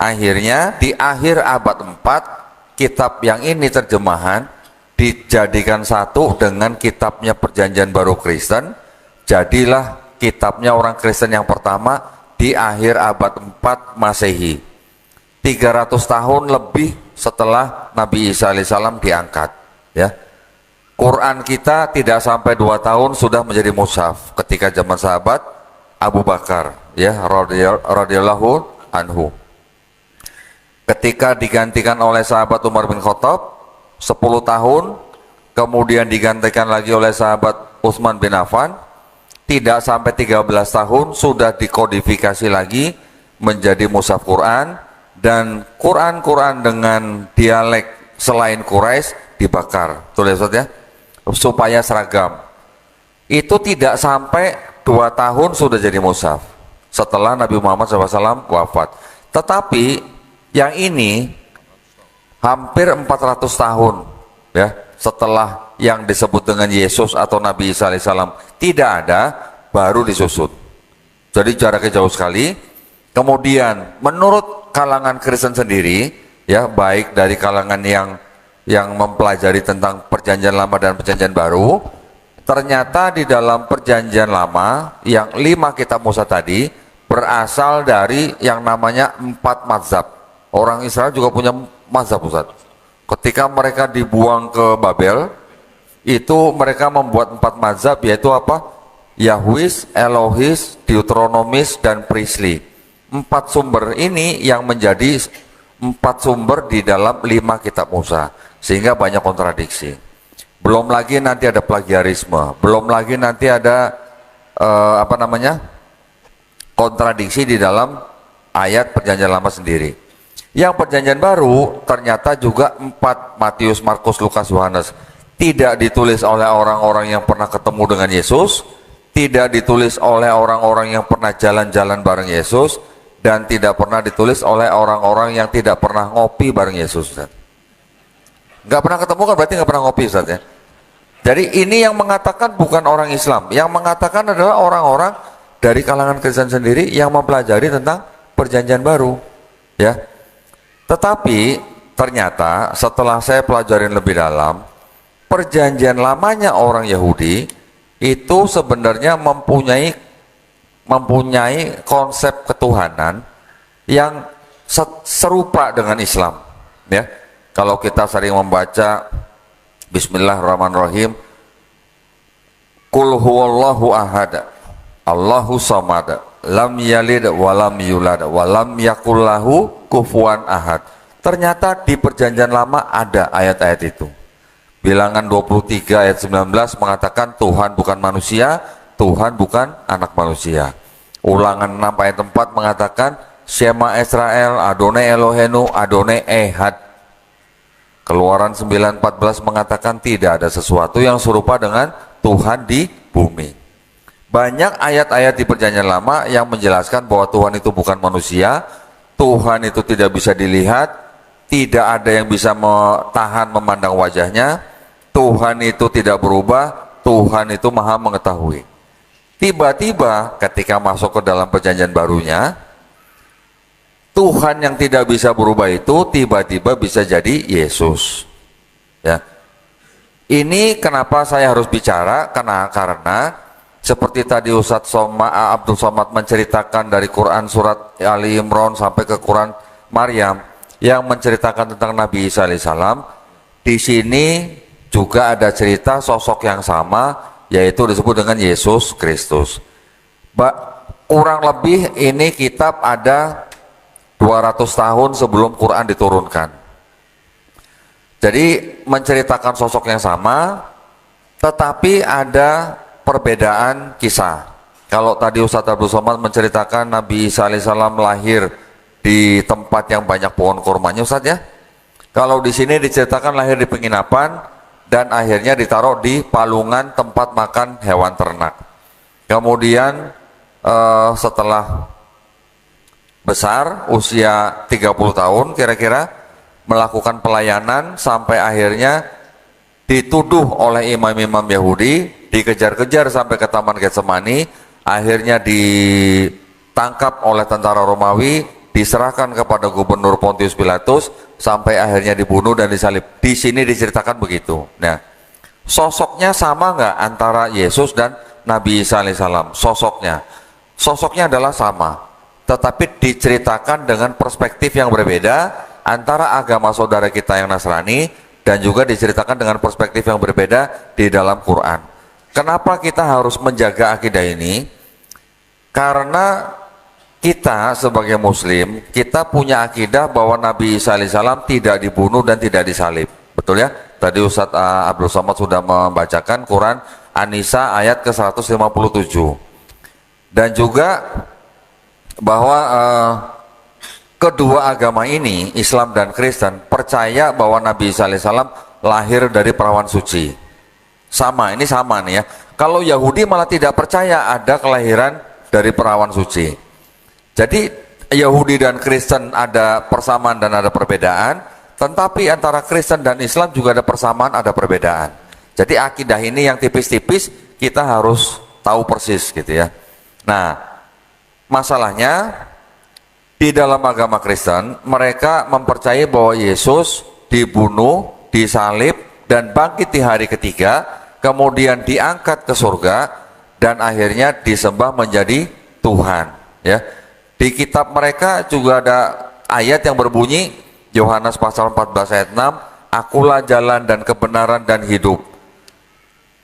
Akhirnya di akhir abad 4 kitab yang ini terjemahan dijadikan satu dengan kitabnya Perjanjian Baru Kristen. Jadilah kitabnya orang Kristen yang pertama di akhir abad 4 Masehi, 300 tahun lebih setelah Nabi Isa alaihissalam diangkat ya. Quran kita tidak sampai 2 tahun sudah menjadi mushaf ketika zaman sahabat Abu Bakar ya radhiyallahu anhu. Ketika digantikan oleh sahabat Umar bin Khattab 10 tahun, kemudian digantikan lagi oleh sahabat Utsman bin Affan, tidak sampai 13 tahun sudah dikodifikasi lagi menjadi mushaf Quran. Dan Quran-Quran dengan dialek selain Quraisy dibakar, tulis ya, supaya seragam. Itu tidak sampai 2 tahun sudah jadi mushaf setelah Nabi Muhammad SAW wafat. Tetapi yang ini hampir 400 tahun ya setelah yang disebut dengan Yesus atau Nabi Isa alaihissalam tidak ada, baru disusun. Jadi jaraknya jauh sekali. Kemudian menurut kalangan Kristen sendiri ya, baik dari kalangan yang mempelajari tentang Perjanjian Lama dan Perjanjian Baru, ternyata di dalam Perjanjian Lama yang 5 kitab Musa tadi berasal dari yang namanya 4 mazhab. Orang Israel juga punya mazhab, Ustaz. Ketika mereka dibuang ke Babel, itu mereka membuat 4 mazhab, yaitu apa? Yahwis, Elohis, Deuteronomis, dan Priestly. 4 sumber ini yang menjadi 4 sumber di dalam 5 kitab Musa, sehingga banyak kontradiksi. Belum lagi nanti ada plagiarisme, belum lagi nanti ada kontradiksi di dalam ayat Perjanjian Lama sendiri. Yang Perjanjian Baru ternyata juga 4, Matius, Markus, Lukas, Yohanes, tidak ditulis oleh orang-orang yang pernah ketemu dengan Yesus, tidak ditulis oleh orang-orang yang pernah jalan-jalan bareng Yesus, dan tidak pernah ditulis oleh orang-orang yang tidak pernah ngopi bareng Yesus, Ustaz. Nggak pernah ketemu kan berarti nggak pernah ngopi, Ustaz ya. Jadi ini yang mengatakan bukan orang Islam, yang mengatakan adalah orang-orang dari kalangan Kristen sendiri yang mempelajari tentang Perjanjian Baru ya. Tetapi ternyata setelah saya pelajarin lebih dalam, Perjanjian Lamanya orang Yahudi itu sebenarnya mempunyai konsep ketuhanan yang serupa dengan Islam ya. Kalau kita sering membaca Bismillahirrahmanirrahim, Qul huwallahu ahad, Allahu samad, lam yalid walam yulad walam yakullahu kufuwan ahad. Ternyata di Perjanjian Lama ada ayat-ayat itu. Bilangan 23 ayat 19 mengatakan Tuhan bukan manusia, Tuhan bukan anak manusia. Ulangan 6 ayat 4 mengatakan Shema Israel, Adonai Elohenu, Adonai Ehad. Keluaran 9:14 mengatakan tidak ada sesuatu yang serupa dengan Tuhan di bumi. Banyak ayat-ayat di Perjanjian Lama yang menjelaskan bahwa Tuhan itu bukan manusia, Tuhan itu tidak bisa dilihat, tidak ada yang bisa tahan memandang wajahnya, Tuhan itu tidak berubah, Tuhan itu maha mengetahui. Tiba-tiba ketika masuk ke dalam perjanjian barunya, Tuhan yang tidak bisa berubah itu tiba-tiba bisa jadi Yesus. Ya. Ini kenapa saya harus bicara, karena seperti tadi Ustadz Abdul Somad menceritakan dari Quran surat Ali Imran sampai ke Quran Maryam yang menceritakan tentang Nabi Isa alaihissalam, di sini juga ada cerita sosok yang sama, yaitu disebut dengan Yesus Kristus. Kurang lebih ini kitab ada 200 tahun sebelum Quran diturunkan. Jadi menceritakan sosok yang sama, tetapi ada perbedaan kisah. Kalau tadi Ustadz Abdul Somad menceritakan Nabi Isa alaihissalam lahir di tempat yang banyak pohon kurmanya, Ustadz ya. Kalau di sini diceritakan lahir di penginapan dan akhirnya ditaruh di palungan tempat makan hewan ternak. Kemudian setelah besar, usia 30 tahun kira-kira, melakukan pelayanan sampai akhirnya dituduh oleh imam-imam Yahudi, dikejar-kejar sampai ke Taman Getsemani, akhirnya ditangkap oleh tentara Romawi, diserahkan kepada Gubernur Pontius Pilatus, sampai akhirnya dibunuh dan disalib. Di sini diceritakan begitu. Nah, sosoknya sama nggak antara Yesus dan Nabi Isa alaihissalam? Sosoknya adalah sama, tetapi diceritakan dengan perspektif yang berbeda antara agama saudara kita yang Nasrani, dan juga diceritakan dengan perspektif yang berbeda di dalam Quran. Kenapa kita harus menjaga akidah ini? Karena kita sebagai muslim, kita punya akidah bahwa Nabi Isa alaihissalam tidak dibunuh dan tidak disalib. Betul ya? Tadi Ustadz Abdul Somad sudah membacakan Quran An-Nisa ayat ke-157. Dan juga bahwa kedua agama ini, Islam dan Kristen, percaya bahwa Nabi Isa alaihissalam lahir dari perawan suci. Ini sama nih ya. Kalau Yahudi malah tidak percaya ada kelahiran dari perawan suci. Jadi Yahudi dan Kristen ada persamaan dan ada perbedaan, tetapi antara Kristen dan Islam juga ada persamaan, ada perbedaan. Jadi akidah ini yang tipis-tipis kita harus tahu persis gitu ya. Nah, masalahnya di dalam agama Kristen, mereka mempercayai bahwa Yesus dibunuh, disalib, dan bangkit di hari ketiga, kemudian diangkat ke surga, dan akhirnya disembah menjadi Tuhan. Ya, di kitab mereka juga ada ayat yang berbunyi, Yohanes pasal 14 ayat 6, Akulah jalan dan kebenaran dan hidup.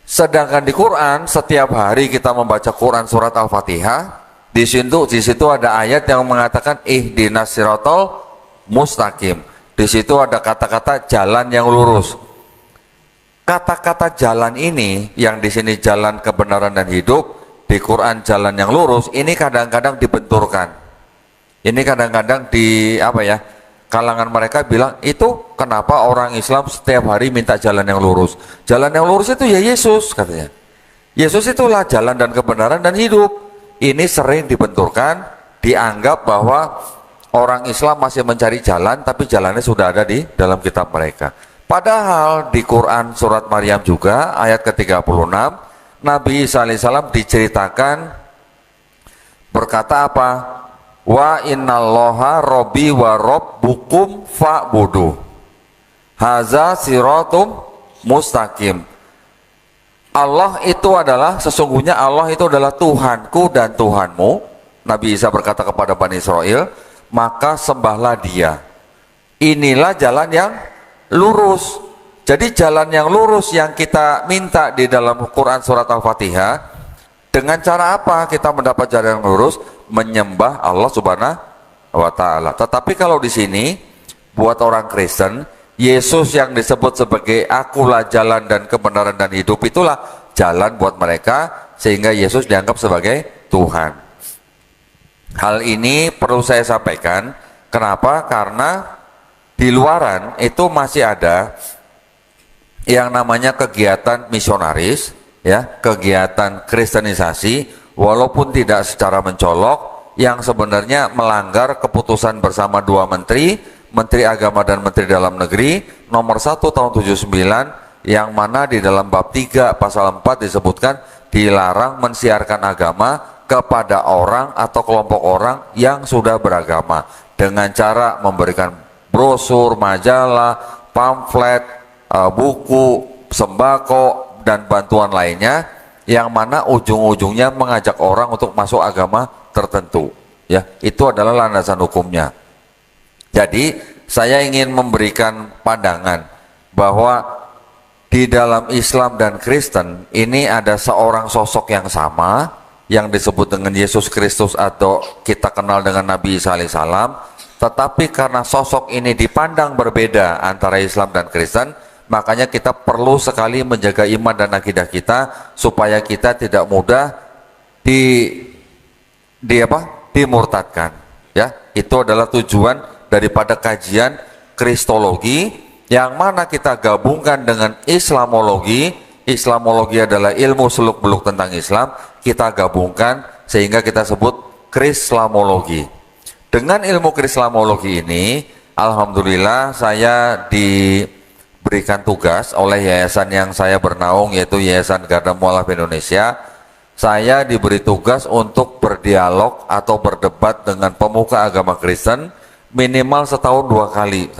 Sedangkan di Quran, setiap hari kita membaca Quran surat Al-Fatihah, di situ ada ayat yang mengatakan ihdinas siratal mustaqim. Di situ ada kata-kata jalan yang lurus. Kata-kata jalan ini yang di sini jalan kebenaran dan hidup, di Quran jalan yang lurus, ini kadang-kadang dibenturkan. Ini kadang-kadang kalangan mereka bilang, itu kenapa orang Islam setiap hari minta jalan yang lurus? Jalan yang lurus itu ya Yesus, katanya. Yesus itulah jalan dan kebenaran dan hidup. Ini sering dibenturkan, dianggap bahwa orang Islam masih mencari jalan, tapi jalannya sudah ada di dalam kitab mereka. Padahal di Quran surat Maryam juga ayat ke-36, Nabi Isa alaihissalam diceritakan berkata apa? Wa innallaha robbi wa robbukum fa'budu. Haza siratum mustaqim. Allah itu adalah, sesungguhnya Allah itu adalah Tuhanku dan Tuhanmu. Nabi Isa berkata kepada Bani Israel, maka sembahlah dia. Inilah jalan yang lurus. Jadi jalan yang lurus yang kita minta di dalam Quran surat Al-Fatihah, dengan cara apa kita mendapat jalan yang lurus? Menyembah Allah Subhanahu wa Ta'ala. Tetapi kalau di sini buat orang Kristen, Yesus yang disebut sebagai akulah jalan dan kebenaran dan hidup, itulah jalan buat mereka, sehingga Yesus dianggap sebagai Tuhan. Hal ini perlu saya sampaikan. Kenapa? Karena di luaran itu masih ada yang namanya kegiatan misionaris, ya, kegiatan kristenisasi walaupun tidak secara mencolok yang sebenarnya melanggar keputusan bersama dua menteri, Menteri Agama dan Menteri Dalam Negeri nomor 1 tahun 79, yang mana di dalam bab 3 pasal 4 disebutkan dilarang mensiarkan agama kepada orang atau kelompok orang yang sudah beragama dengan cara memberikan brosur, majalah, pamflet, buku, sembako dan bantuan lainnya yang mana ujung-ujungnya mengajak orang untuk masuk agama tertentu. Ya, itu adalah landasan hukumnya. Jadi saya ingin memberikan pandangan bahwa di dalam Islam dan Kristen ini ada seorang sosok yang sama yang disebut dengan Yesus Kristus atau kita kenal dengan Nabi Isa alaihissalam, tetapi karena sosok ini dipandang berbeda antara Islam dan Kristen, makanya kita perlu sekali menjaga iman dan akidah kita supaya kita tidak mudah dimurtadkan. Ya, itu adalah tujuan daripada kajian Kristologi, yang mana kita gabungkan dengan Islamologi. Islamologi adalah ilmu seluk-beluk tentang Islam, kita gabungkan sehingga kita sebut Krislamologi. Dengan ilmu Krislamologi ini, alhamdulillah saya diberikan tugas oleh yayasan yang saya bernaung, yaitu Yayasan Garda Mualaf Indonesia. Saya diberi tugas untuk berdialog atau berdebat dengan pemuka agama Kristen minimal setahun 2 kali.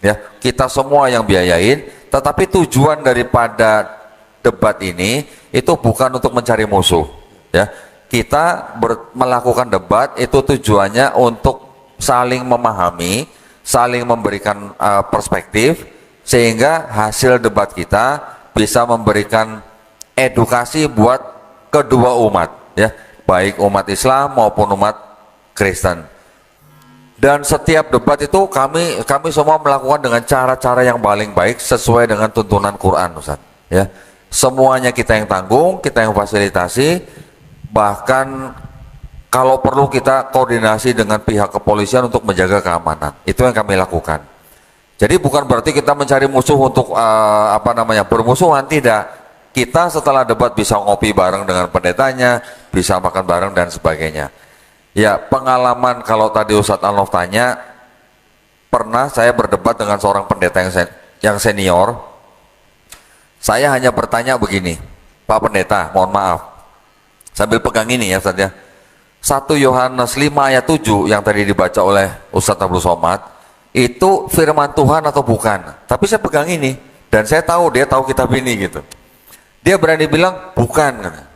Ya, kita semua yang biayain, tetapi tujuan daripada debat ini itu bukan untuk mencari musuh. Ya, kita melakukan debat itu tujuannya untuk saling memahami, saling memberikan perspektif, sehingga hasil debat kita bisa memberikan edukasi buat kedua umat, ya, baik umat Islam maupun umat Kristen. Dan setiap debat itu kami semua melakukan dengan cara-cara yang paling baik sesuai dengan tuntunan Quran, Ustaz. Ya, semuanya kita yang tanggung, kita yang fasilitasi, bahkan kalau perlu kita koordinasi dengan pihak kepolisian untuk menjaga keamanan. Itu yang kami lakukan. Jadi bukan berarti kita mencari musuh untuk bermusuhan, tidak. Kita setelah debat bisa ngopi bareng dengan pendetanya, bisa makan bareng dan sebagainya. Ya, pengalaman kalau tadi Ustadz Alnof tanya, pernah saya berdebat dengan seorang pendeta yang senior. Saya hanya bertanya begini, Pak Pendeta, mohon maaf, sambil pegang ini ya Ustadz ya, 1 Yohanes 5 ayat 7 yang tadi dibaca oleh Ustadz Abdul Somad, itu firman Tuhan atau bukan? Tapi saya pegang ini, dan saya tahu dia tahu kitab ini gitu. Dia berani bilang bukan.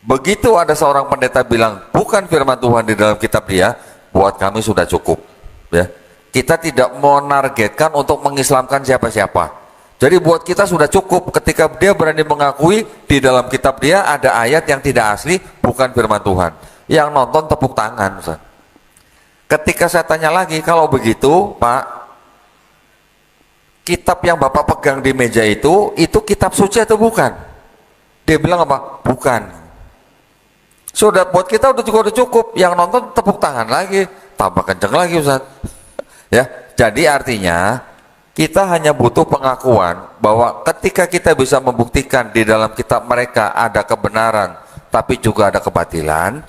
Begitu ada seorang pendeta bilang bukan firman Tuhan di dalam kitab dia, buat kami sudah cukup. Ya, kita tidak menargetkan untuk mengislamkan siapa-siapa. Jadi buat kita sudah cukup ketika dia berani mengakui di dalam kitab dia ada ayat yang tidak asli, bukan firman Tuhan. Yang nonton tepuk tangan, Ustaz. Ketika saya tanya lagi, kalau begitu Pak, kitab yang Bapak pegang di meja itu kitab suci atau bukan? Dia bilang apa? Bukan. Sudah, buat kita udah cukup. Yang nonton tepuk tangan lagi, tambah kenceng lagi Ustaz. Ya, jadi artinya kita hanya butuh pengakuan bahwa ketika kita bisa membuktikan di dalam kitab mereka ada kebenaran, tapi juga ada kebatilan,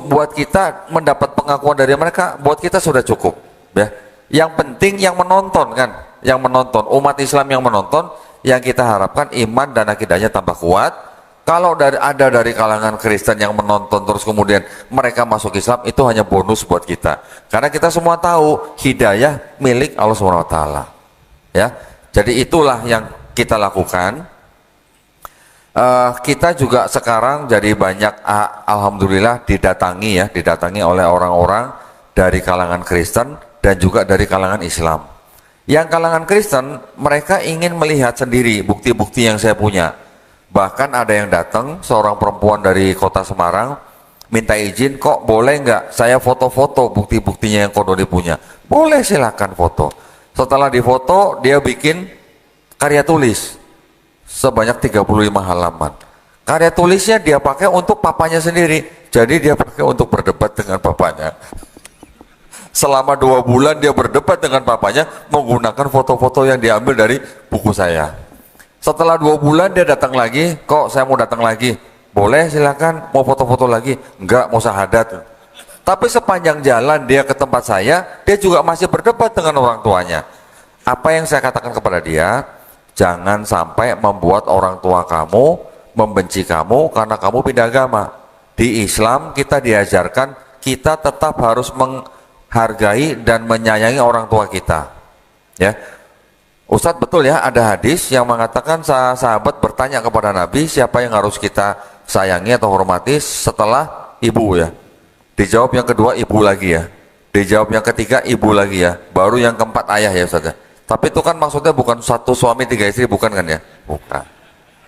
buat kita mendapat pengakuan dari mereka, buat kita sudah cukup. Ya, yang penting yang menonton kan, yang menonton, umat Islam yang menonton, yang kita harapkan iman dan akidahnya tambah kuat. Kalau ada dari kalangan Kristen yang menonton terus kemudian mereka masuk Islam, itu hanya bonus buat kita. Karena kita semua tahu hidayah milik Allah SWT. Ya, jadi itulah yang kita lakukan. Kita juga sekarang jadi banyak, alhamdulillah didatangi oleh orang-orang dari kalangan Kristen dan juga dari kalangan Islam. Yang kalangan Kristen, mereka ingin melihat sendiri bukti-bukti yang saya punya. Bahkan ada yang datang, seorang perempuan dari kota Semarang, minta izin, kok boleh nggak saya foto-foto bukti-buktinya yang Kodoni punya? Boleh, silakan foto. Setelah difoto, dia bikin karya tulis sebanyak 35 halaman. Karya tulisnya dia pakai untuk papanya sendiri, jadi dia pakai untuk berdebat dengan papanya. Selama 2 bulan dia berdebat dengan papanya menggunakan foto-foto yang diambil dari buku saya. Setelah 2 bulan dia datang lagi, kok saya mau datang lagi? Boleh, silakan. Mau foto-foto lagi? Enggak, mau syahadat. Tapi sepanjang jalan dia ke tempat saya, dia juga masih berdebat dengan orang tuanya. Apa yang saya katakan kepada dia, jangan sampai membuat orang tua kamu membenci kamu karena kamu pindah agama. Di Islam kita diajarkan kita tetap harus menghargai dan menyayangi orang tua kita. Ya, Ustadz, betul ya, ada hadis yang mengatakan sahabat bertanya kepada Nabi, siapa yang harus kita sayangi atau hormati setelah ibu ya. Dijawab yang kedua ibu lagi ya. Dijawab yang ketiga ibu lagi ya. Baru yang keempat ayah ya Ustadz. Tapi itu kan maksudnya bukan 1 suami 3 istri, bukan kan ya? Bukan.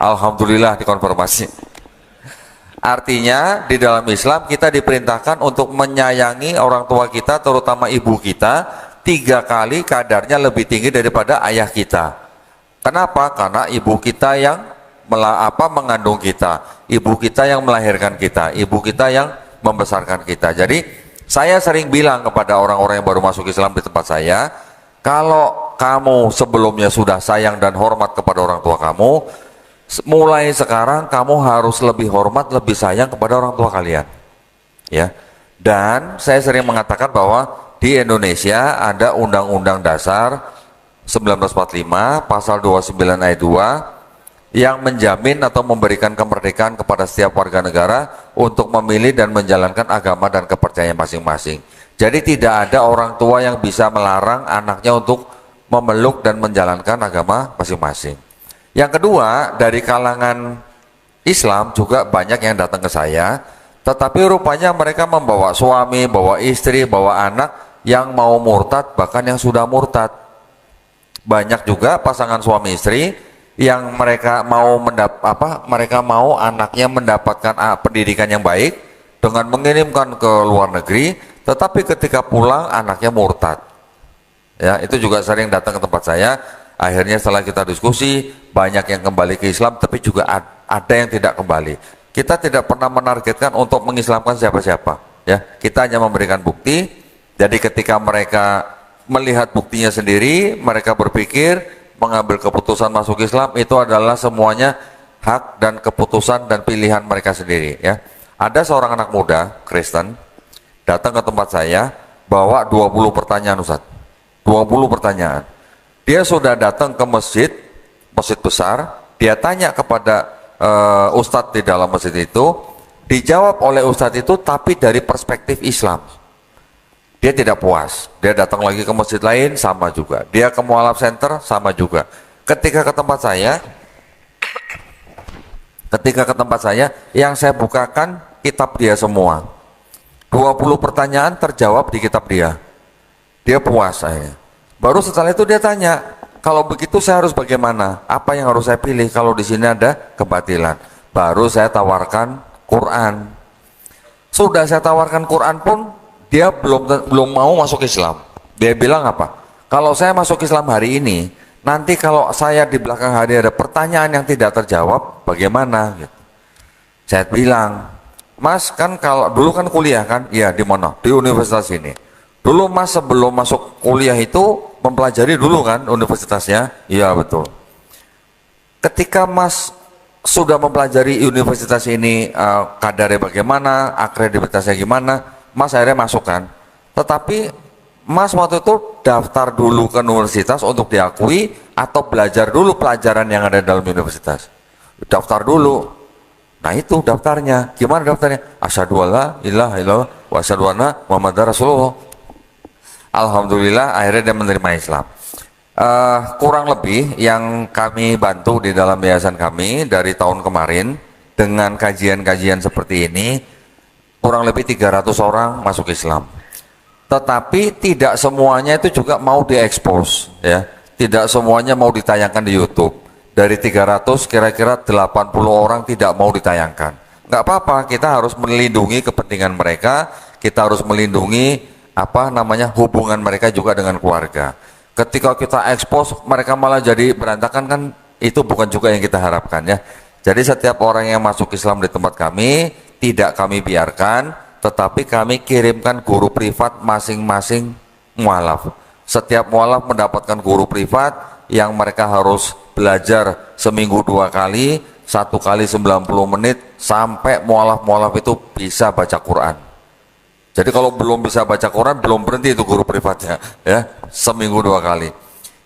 Alhamdulillah dikonfirmasi. Artinya di dalam Islam kita diperintahkan untuk menyayangi orang tua kita, terutama ibu kita, 3 kali kadarnya lebih tinggi daripada ayah kita. Kenapa? Karena ibu kita yang mengandung kita, ibu kita yang melahirkan kita, ibu kita yang membesarkan kita. Jadi saya sering bilang kepada orang-orang yang baru masuk Islam di tempat saya, kalau kamu sebelumnya sudah sayang dan hormat kepada orang tua kamu, mulai sekarang kamu harus lebih hormat, lebih sayang kepada orang tua kalian. Ya. Dan saya sering mengatakan bahwa di Indonesia ada Undang-Undang Dasar 1945 pasal 29 ayat 2 yang menjamin atau memberikan kemerdekaan kepada setiap warga negara untuk memilih dan menjalankan agama dan kepercayaan masing-masing. Jadi tidak ada orang tua yang bisa melarang anaknya untuk memeluk dan menjalankan agama masing-masing. Yang kedua, dari kalangan Islam juga banyak yang datang ke saya, tetapi rupanya mereka membawa suami, bawa istri, bawa anak yang mau murtad, bahkan yang sudah murtad. Banyak juga pasangan suami istri yang mereka mau anaknya mendapatkan pendidikan yang baik dengan mengirimkan ke luar negeri, tetapi ketika pulang anaknya murtad. Ya, itu juga sering datang ke tempat saya. Akhirnya setelah kita diskusi, banyak yang kembali ke Islam, tapi juga ada yang tidak kembali. Kita tidak pernah menargetkan untuk mengislamkan siapa-siapa. Ya, kita hanya memberikan bukti. Jadi ketika mereka melihat buktinya sendiri, mereka berpikir mengambil keputusan masuk Islam itu adalah semuanya hak dan keputusan dan pilihan mereka sendiri. Ya, ada seorang anak muda Kristen datang ke tempat saya bawa 20 pertanyaan Ustaz. 20 pertanyaan. Dia sudah datang ke masjid besar, dia tanya kepada Ustadz di dalam masjid itu, dijawab oleh Ustadz itu tapi dari perspektif Islam. Dia tidak puas, dia datang lagi ke masjid lain, sama juga. Dia ke Mualaf Center, sama juga. Ketika ke tempat saya, yang saya bukakan kitab dia semua. 20 pertanyaan terjawab di kitab dia. Dia puas saya. Baru setelah itu dia tanya, kalau begitu saya harus bagaimana? Apa yang harus saya pilih kalau di sini ada kebatilan? Baru saya tawarkan Quran. Sudah saya tawarkan Quran pun dia belum mau masuk Islam. Dia bilang apa? Kalau saya masuk Islam hari ini, nanti kalau saya di belakang hari ada pertanyaan yang tidak terjawab, bagaimana? Gitu. Saya bilang, Mas kan kalau dulu kan kuliah kan? Iya, di mana? Di universitas ini. Dulu Mas sebelum masuk kuliah itu mempelajari dulu kan universitasnya? Iya betul. Ketika Mas sudah mempelajari universitas ini, kadarnya bagaimana, akreditasnya gimana, Mas akhirnya masuk kan. Tetapi Mas waktu itu daftar dulu ke universitas untuk diakui atau belajar dulu pelajaran yang ada dalam universitas? Daftar dulu. Nah itu daftarnya. Gimana daftarnya? Asyhadu alla ilaha illallah wa asyhadu anna Muhammadar Rasulullah. Alhamdulillah akhirnya dia menerima Islam. Kurang lebih yang kami bantu di dalam yayasan kami dari tahun kemarin dengan kajian-kajian seperti ini, kurang lebih 300 orang masuk Islam. Tetapi tidak semuanya itu juga mau diekspos, ya. Tidak semuanya mau ditayangkan di YouTube. Dari 300 kira-kira 80 orang tidak mau ditayangkan. Nggak apa-apa, kita harus melindungi kepentingan mereka, kita harus melindungi hubungan mereka juga dengan keluarga. Ketika kita ekspos mereka malah jadi berantakan, kan itu bukan juga yang kita harapkan, ya. Jadi setiap orang yang masuk Islam di tempat kami tidak kami biarkan, tetapi kami kirimkan guru privat masing-masing mualaf. Setiap mualaf mendapatkan guru privat yang mereka harus belajar seminggu 2 kali, 1 kali 90 menit, sampai mualaf-mualaf itu bisa baca Quran. Jadi kalau belum bisa baca Quran, belum berhenti itu guru privatnya, ya, seminggu 2 kali.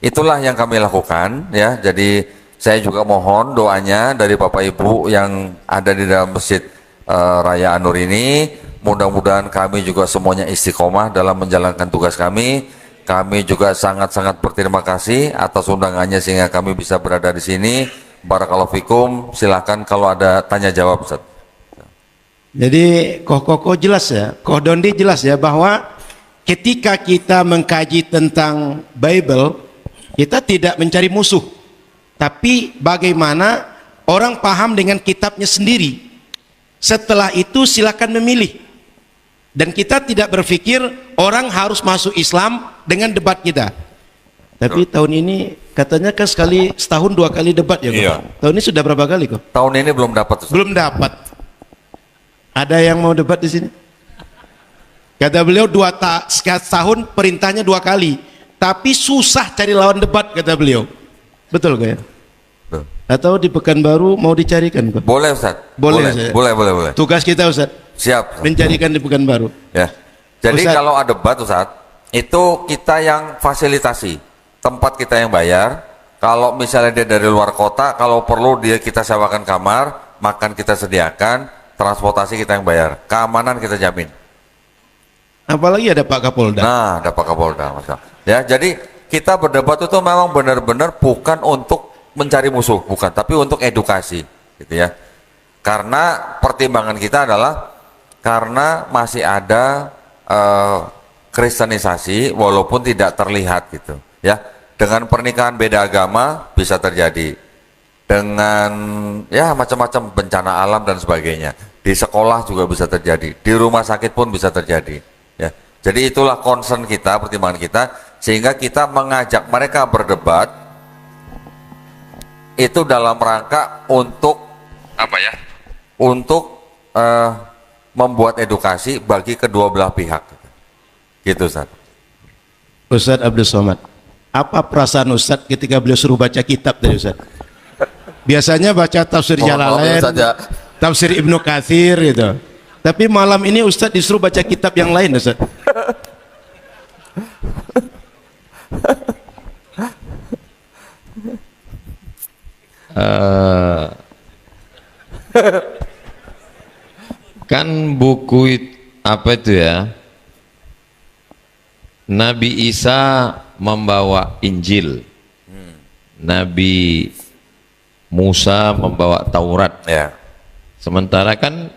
Itulah yang kami lakukan, ya. Jadi saya juga mohon doanya dari Bapak Ibu yang ada di dalam Masjid Raya An-Nur ini. Mudah-mudahan kami juga semuanya istiqomah dalam menjalankan tugas kami. Kami juga sangat-sangat berterima kasih atas undangannya sehingga kami bisa berada di sini. Barakallahu fikum. Silakan kalau ada tanya jawab, Ustaz. Jadi Koko jelas ya, Koh Dondi jelas ya bahwa ketika kita mengkaji tentang Bible, kita tidak mencari musuh, tapi bagaimana orang paham dengan kitabnya sendiri. Setelah itu silakan memilih. Dan kita tidak berpikir orang harus masuk Islam dengan debat kita. Tapi tahun ini katanya kan setahun 2 kali debat ya, Iya. Tahun ini sudah berapa kali kok? Tahun ini belum dapat, Ustaz. Belum dapat. Ada yang mau debat di sini? Kata beliau 2 tahun perintahnya 2 kali, tapi susah cari lawan debat kata beliau. Betul gak ya? Tuh. Atau di Pekanbaru mau dicarikan kok? Boleh, Ustaz. Boleh, Ustaz. Boleh. Tugas kita Ustaz, Siap, Ustaz. mencarikan di Pekanbaru. Ya. Jadi Ustaz. kalau ada debat, Ustaz, itu kita yang fasilitasi, tempat kita yang bayar. Kalau misalnya dia dari luar kota, kalau perlu kita sewakan kamar, makan kita sediakan, transportasi kita yang bayar, keamanan kita jamin. Apalagi ada Pak Kapolda. Nah, ada Pak Kapolda, Mas. Ya, jadi kita berdebat itu memang benar-benar bukan untuk mencari musuh, bukan, tapi untuk edukasi, gitu ya. Karena pertimbangan kita adalah karena masih ada kristenisasi walaupun tidak terlihat gitu ya. Dengan pernikahan beda agama bisa terjadi, dengan ya macam-macam bencana alam dan sebagainya. Di sekolah juga bisa terjadi, di rumah sakit pun bisa terjadi ya. Jadi itulah concern kita, pertimbangan kita, sehingga kita mengajak mereka berdebat itu dalam rangka untuk apa ya, untuk membuat edukasi bagi kedua belah pihak gitu, Ustaz. Ustaz Abdul Somad, apa perasaan Ustaz ketika beliau suruh baca kitab tadi Ustaz? Biasanya baca tafsir Jalalain, tafsir Ibnu Katsir gitu. Tapi malam ini Ustaz disuruh baca kitab yang lain Ustaz. Kan buku apa itu ya, Nabi Isa membawa Injil, Nabi Musa membawa Taurat Ya. Sementara kan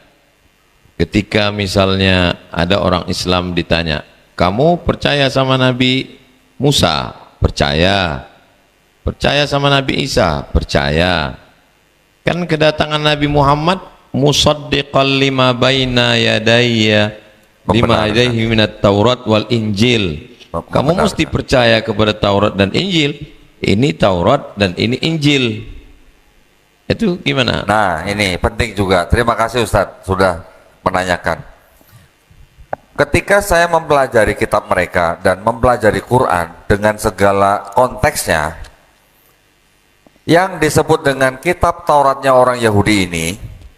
ketika misalnya ada orang Islam ditanya, kamu percaya sama Nabi Musa? Percaya. Percaya sama Nabi Isa? Percaya. Kan kedatangan Nabi Muhammad musaddiqan lima baina yadayya lima yadayhi minat Taurat wal Injil. Kamu mesti percaya kepada Taurat dan Injil. Ini Taurat dan ini Injil. Itu gimana? Nah, ini penting juga. Terima kasih Ustadz sudah menanyakan. Ketika saya mempelajari kitab mereka dan mempelajari Quran dengan segala konteksnya, yang disebut dengan kitab Tauratnya orang Yahudi ini,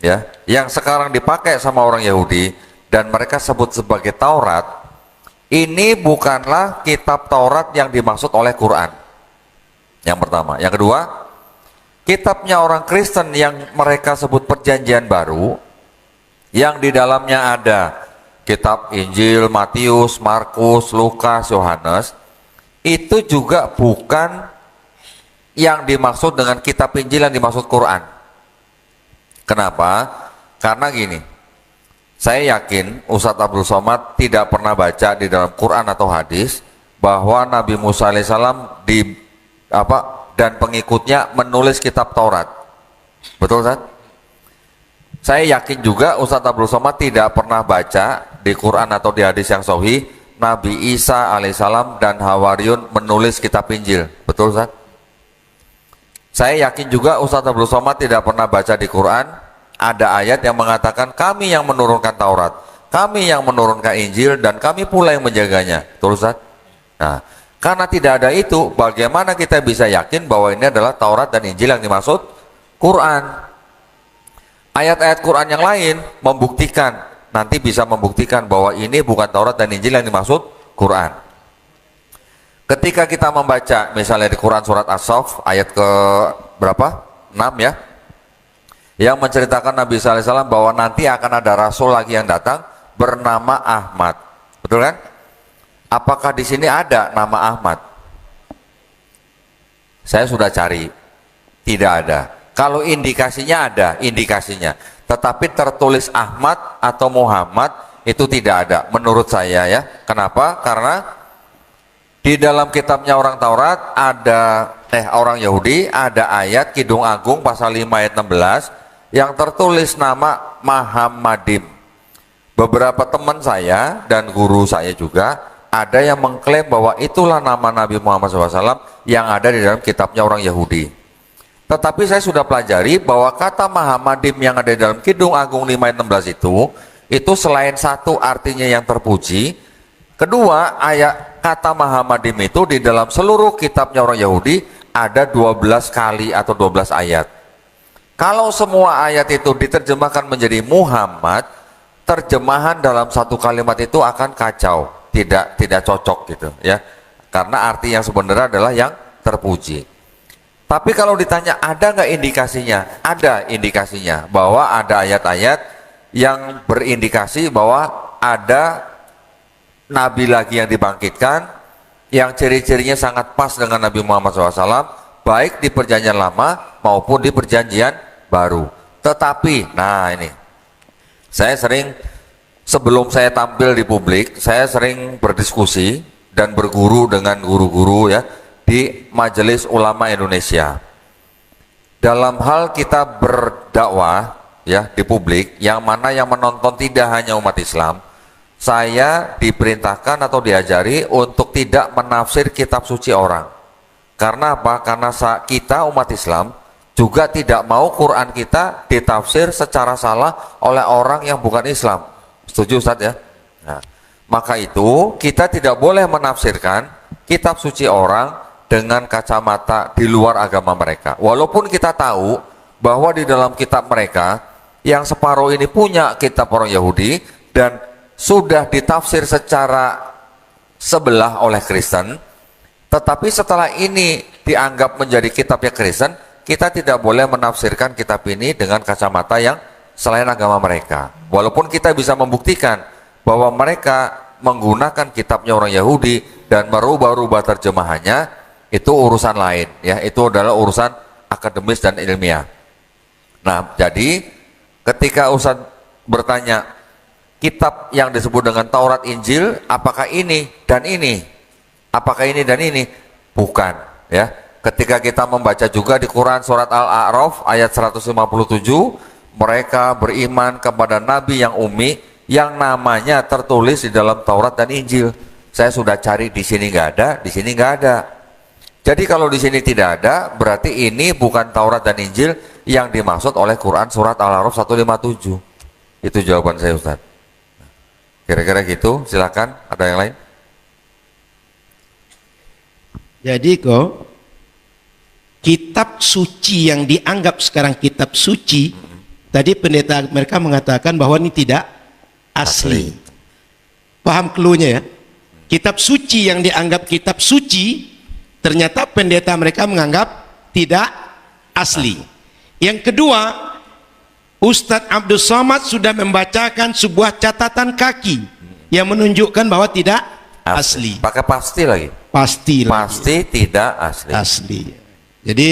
ya, yang sekarang dipakai sama orang Yahudi dan mereka sebut sebagai Taurat, ini bukanlah kitab Taurat yang dimaksud oleh Quran. Yang pertama. Yang kedua, kitabnya orang Kristen yang mereka sebut Perjanjian Baru, yang di dalamnya ada kitab Injil, Matius, Markus, Lukas, Yohanes, itu juga bukan yang dimaksud dengan kitab Injil yang dimaksud Quran. Kenapa? Karena gini, saya yakin Ustadz Abdul Somad tidak pernah baca di dalam Quran atau hadis bahwa Nabi Musa alaihissalam dan pengikutnya menulis kitab Taurat. Betul, Ustaz? Saya yakin juga Ustadz Abdul Somad tidak pernah baca di Quran atau di hadis yang sahih Nabi Isa alaihissalam dan Hawariyun menulis kitab Injil. Betul, Ustaz? Saya yakin juga Ustadz Abdul Somad tidak pernah baca di Quran ada ayat yang mengatakan kami yang menurunkan Taurat, kami yang menurunkan Injil, dan kami pula yang menjaganya. Betul, Ustaz? Nah, Karena tidak ada itu, bagaimana kita bisa yakin bahwa ini adalah Taurat dan Injil yang dimaksud Quran? Ayat-ayat Quran yang lain membuktikan, nanti bisa membuktikan bahwa ini bukan Taurat dan Injil yang dimaksud Quran. Ketika kita membaca misalnya di Quran surat As-Saff ayat ke berapa? 6 ya, yang menceritakan Nabi SAW bahwa nanti akan ada Rasul lagi yang datang bernama Ahmad, betul kan? Apakah di sini ada nama Ahmad? Saya sudah cari, tidak ada. Kalau indikasinya ada, indikasinya. Tetapi tertulis Ahmad atau Muhammad itu tidak ada, menurut saya ya. Kenapa? Karena di dalam kitabnya orang Taurat ada, orang Yahudi ada ayat Kidung Agung pasal 5 ayat 16 yang tertulis nama Muhammadim. Beberapa teman saya dan guru saya juga ada yang mengklaim bahwa itulah nama Nabi Muhammad SAW yang ada di dalam kitabnya orang Yahudi. Tetapi saya sudah pelajari bahwa kata Muhammadim yang ada di dalam Kidung Agung 5 ayat 16 itu selain satu artinya yang terpuji, kedua ayat kata Muhammadim itu di dalam seluruh kitabnya orang Yahudi ada 12 kali atau 12 ayat. Kalau semua ayat itu diterjemahkan menjadi Muhammad, terjemahan dalam satu kalimat itu akan kacau, tidak cocok gitu ya. Karena arti yang sebenarnya adalah yang terpuji. Tapi kalau ditanya ada nggak indikasinya? Ada indikasinya bahwa ada ayat-ayat yang berindikasi bahwa ada Nabi lagi yang dibangkitkan, yang ciri-cirinya sangat pas dengan Nabi Muhammad SAW, baik di perjanjian lama maupun di perjanjian baru. Tetapi, nah ini, saya sering, sebelum saya tampil di publik, saya sering berdiskusi dan berguru dengan guru-guru ya, di Majelis Ulama Indonesia. Dalam hal kita berdakwah ya di publik, yang mana yang menonton tidak hanya umat Islam, saya diperintahkan atau diajari untuk tidak menafsir kitab suci orang. Karena apa? Karena kita umat Islam juga tidak mau Quran kita ditafsir secara salah oleh orang yang bukan Islam. Setuju Ustaz ya? Nah, maka itu kita tidak boleh menafsirkan kitab suci orang dengan kacamata di luar agama mereka. Walaupun kita tahu bahwa di dalam kitab mereka yang separuh ini punya kitab orang Yahudi dan sudah ditafsir secara sebelah oleh Kristen, tetapi setelah ini dianggap menjadi kitabnya Kristen, kita tidak boleh menafsirkan kitab ini dengan kacamata yang selain agama mereka. Walaupun kita bisa membuktikan bahwa mereka menggunakan kitabnya orang Yahudi dan merubah-rubah terjemahannya, itu urusan lain ya, itu adalah urusan akademis dan ilmiah. Nah, jadi ketika Ustadz bertanya kitab yang disebut dengan Taurat Injil, apakah ini dan ini? Apakah ini dan ini? Bukan ya. Ketika kita membaca juga di Quran surat Al-A'raf ayat 157, mereka beriman kepada nabi yang ummi yang namanya tertulis di dalam Taurat dan Injil. Saya sudah cari, di sini nggak ada, di sini nggak ada. Jadi kalau di sini tidak ada, berarti ini bukan Taurat dan Injil yang dimaksud oleh Quran surat Al-A'raf 157. Itu jawaban saya Ustaz. Kira-kira gitu, silakan. Ada yang lain? Jadi kok kitab suci yang dianggap sekarang kitab suci, tadi pendeta mereka mengatakan bahwa ini tidak asli. Paham cluenya ya? Kitab suci yang dianggap kitab suci, ternyata pendeta mereka menganggap tidak asli. Yang kedua, Ustadz Abdul Somad sudah membacakan sebuah catatan kaki yang menunjukkan bahwa tidak asli. Pakai pasti lagi. Pasti tidak asli. Asli. Jadi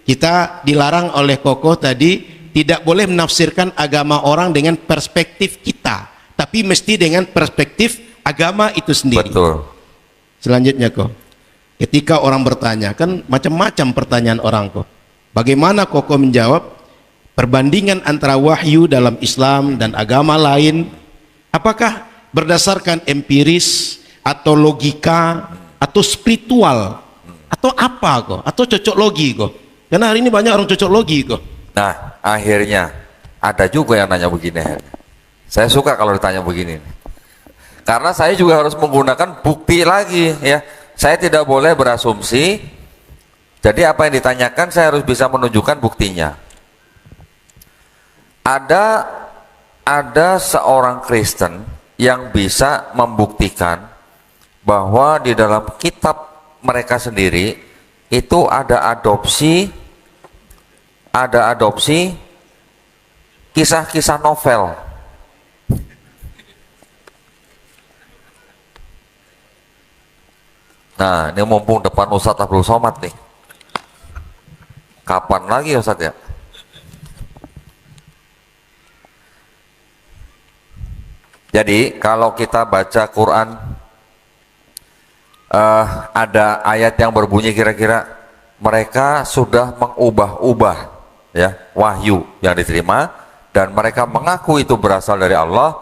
kita dilarang oleh kokoh tadi tidak boleh menafsirkan agama orang dengan perspektif kita, tapi mesti dengan perspektif agama itu sendiri. Betul. Selanjutnya kok, ketika orang bertanya, kan macam-macam pertanyaan orang kok. Bagaimana kokoh menjawab perbandingan antara wahyu dalam Islam dan agama lain? Apakah berdasarkan empiris atau logika atau spiritual atau apa kok? Atau cocok logi kok? Karena hari ini banyak orang cocok logi kok. Nah, akhirnya ada juga yang nanya begini. Saya suka kalau ditanya begini. Karena saya juga harus menggunakan bukti lagi ya. Saya tidak boleh berasumsi. Jadi apa yang ditanyakan saya harus bisa menunjukkan buktinya. Ada seorang Kristen yang bisa membuktikan bahwa di dalam kitab mereka sendiri itu ada adopsi kisah-kisah novel. Nah, ini mumpung depan Ustadz Abdul Somad nih. Kapan lagi Ustadz ya? Jadi kalau kita baca Quran, ada ayat yang berbunyi kira-kira mereka sudah mengubah-ubah ya wahyu yang diterima, dan mereka mengaku itu berasal dari Allah,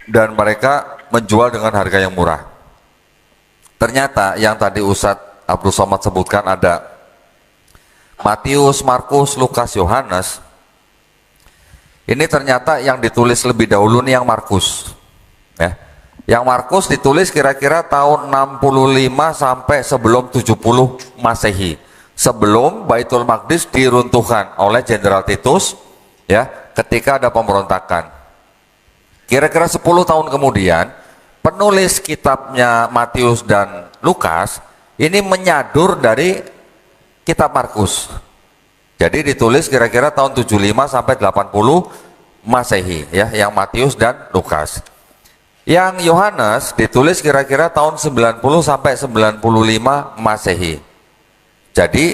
dan mereka menjual dengan harga yang murah. Ternyata yang tadi Ustadz Abdul Somad sebutkan ada Matius, Markus, Lukas, Yohanes. Ini ternyata yang ditulis lebih dahulu nih yang Markus ya. Yang Markus ditulis kira-kira tahun 65 sampai sebelum 70 Masehi, sebelum Baitul Maqdis diruntuhkan oleh Jenderal Titus ya, ketika ada pemberontakan. Kira-kira 10 tahun kemudian penulis kitabnya Matius dan Lukas ini menyadur dari kitab Markus. Jadi ditulis kira-kira tahun 75 sampai 80 Masehi ya, yang Matius dan Lukas. Yang Yohanes ditulis kira-kira tahun 90 sampai 95 Masehi. Jadi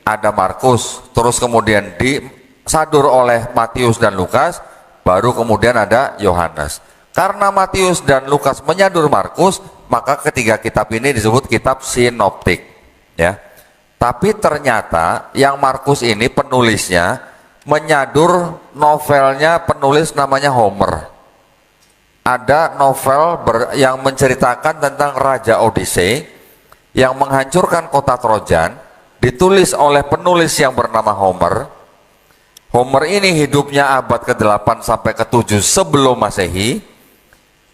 ada Markus, terus kemudian disadur oleh Matius dan Lukas, baru kemudian ada Yohanes. Karena Matius dan Lukas menyadur Markus, maka ketiga kitab ini disebut kitab sinoptik ya. Tapi ternyata yang Markus ini penulisnya menyadur novelnya penulis namanya Homer. Ada novel yang menceritakan tentang Raja Odyssey yang menghancurkan kota Trojan, ditulis oleh penulis yang bernama Homer. Homer ini hidupnya abad ke-8 sampai ke-7 sebelum Masehi.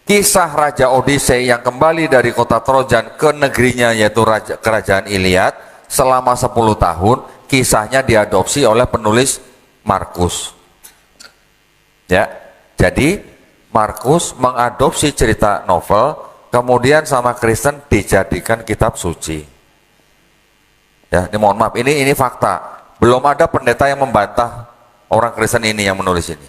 Kisah Raja Odyssey yang kembali dari kota Trojan ke negerinya yaitu kerajaan Iliad selama 10 tahun, kisahnya diadopsi oleh penulis Markus. Ya, jadi Markus mengadopsi cerita novel, kemudian sama Kristen dijadikan kitab suci. Ya, ini mohon maaf, ini fakta. Belum ada pendeta yang membantah orang Kristen ini yang menulis ini.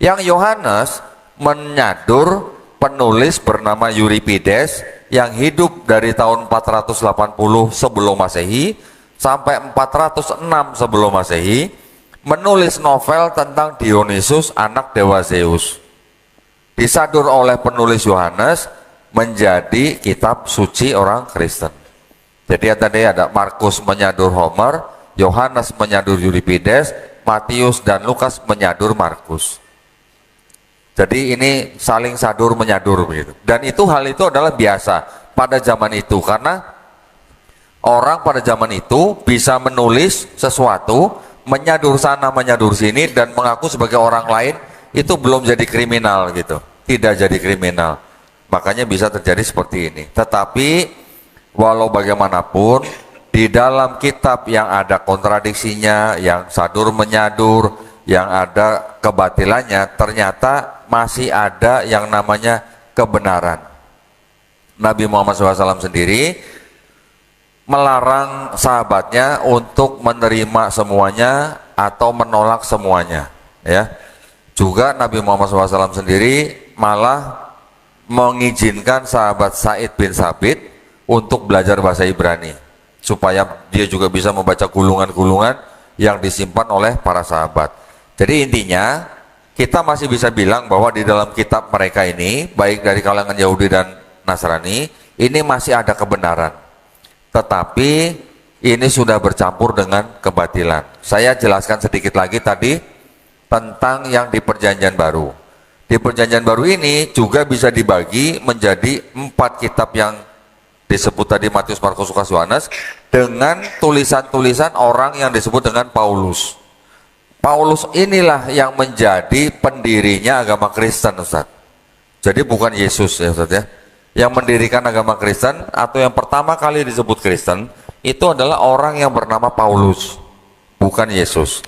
Yang Yohanes menyadur penulis bernama Euripides yang hidup dari tahun 480 sebelum Masehi sampai 406 sebelum Masehi, menulis novel tentang Dionysus, anak dewa Zeus. Disadur oleh penulis Yohanes menjadi kitab suci orang Kristen. Jadi tadi ada Markus menyadur Homer, Yohanes menyadur Euripides, Matius dan Lukas menyadur Markus. Jadi ini saling sadur menyadur begitu. Dan hal itu adalah biasa pada zaman itu, karena orang pada zaman itu bisa menulis sesuatu, menyadur sana menyadur sini dan mengaku sebagai orang lain, itu belum jadi kriminal gitu, tidak jadi kriminal. Makanya bisa terjadi seperti ini. Tetapi walau bagaimanapun di dalam kitab yang ada kontradiksinya, yang sadur menyadur, yang ada kebatilannya, ternyata masih ada yang namanya kebenaran. Nabi Muhammad SAW sendiri melarang sahabatnya untuk menerima semuanya atau menolak semuanya ya. Juga Nabi Muhammad SAW sendiri malah mengizinkan sahabat Sa'id bin Sabit untuk belajar bahasa Ibrani supaya dia juga bisa membaca gulungan-gulungan yang disimpan oleh para sahabat. Jadi intinya kita masih bisa bilang bahwa di dalam kitab mereka ini, baik dari kalangan Yahudi dan Nasrani, ini masih ada kebenaran. Tetapi ini sudah bercampur dengan kebatilan. Saya jelaskan sedikit lagi tadi tentang yang di Perjanjian Baru. Di Perjanjian Baru ini juga bisa dibagi menjadi 4 kitab yang disebut tadi Matius, Markus, Lukas, Yohanes, dengan tulisan-tulisan orang yang disebut dengan Paulus. Paulus inilah yang menjadi pendirinya agama Kristen, Ustaz. Jadi bukan Yesus ya, Ustaz ya. yang mendirikan agama Kristen atau yang pertama kali disebut Kristen itu adalah orang yang bernama Paulus, bukan Yesus.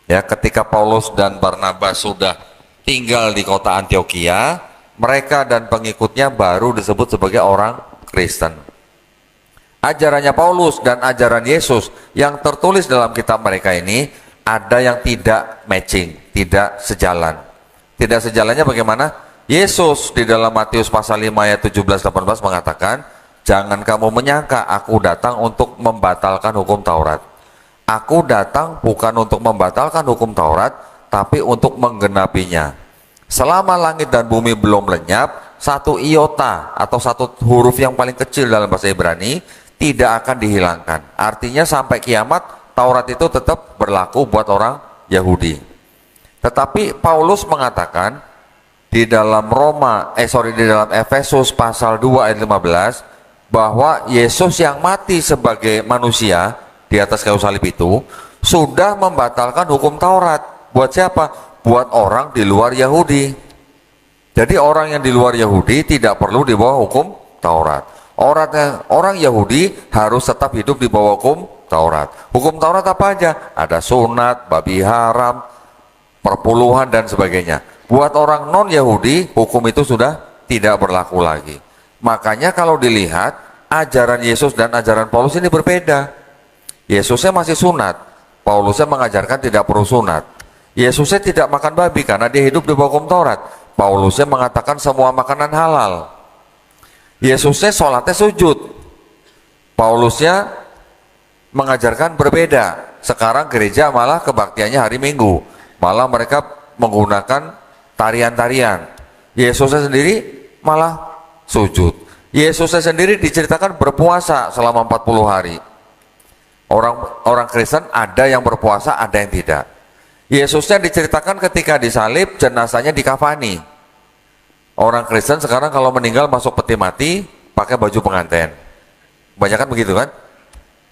Ya, ketika Paulus dan Barnabas sudah tinggal di kota Antioquia, mereka dan pengikutnya baru disebut sebagai orang Kristen. Ajarannya Paulus dan ajaran Yesus yang tertulis dalam kitab mereka ini ada yang tidak matching, tidak sejalan. Tidak sejalannya bagaimana? Yesus di dalam Matius pasal 5 ayat 17-18 mengatakan, jangan kamu menyangka aku datang untuk membatalkan hukum Taurat. Aku datang bukan untuk membatalkan hukum Taurat, tapi untuk menggenapinya. Selama langit dan bumi belum lenyap, satu iota atau satu huruf yang paling kecil dalam bahasa Ibrani tidak akan dihilangkan. Artinya sampai kiamat Taurat itu tetap berlaku buat orang Yahudi. Tetapi Paulus mengatakan di dalam di dalam Efesus pasal 2 ayat 15 bahwa Yesus yang mati sebagai manusia di atas kayu salib itu sudah membatalkan hukum Taurat. Buat siapa? Buat orang di luar Yahudi. Jadi orang yang di luar Yahudi tidak perlu di bawah hukum Taurat. Orang Yahudi harus tetap hidup di bawah hukum Taurat. Hukum Taurat apa aja? Ada sunat, babi haram, perpuluhan dan sebagainya. Buat orang non-Yahudi, hukum itu sudah tidak berlaku lagi. Makanya kalau dilihat, ajaran Yesus dan ajaran Paulus ini berbeda. Yesusnya masih sunat, Paulusnya mengajarkan tidak perlu sunat. Yesusnya tidak makan babi karena dia hidup di bawah hukum Taurat. Paulusnya mengatakan semua makanan halal. Yesusnya sholatnya sujud, Paulusnya mengajarkan berbeda. Sekarang gereja malah kebaktiannya hari Minggu, malah mereka menggunakan tarian-tarian. Yesusnya sendiri malah sujud. Yesusnya sendiri diceritakan berpuasa selama 40 hari. Orang Kristen ada yang berpuasa, ada yang tidak. Yesusnya diceritakan ketika disalib, jenazahnya dikafani. Orang Kristen sekarang kalau meninggal masuk peti mati pakai baju pengantin. Kebanyakan begitu kan?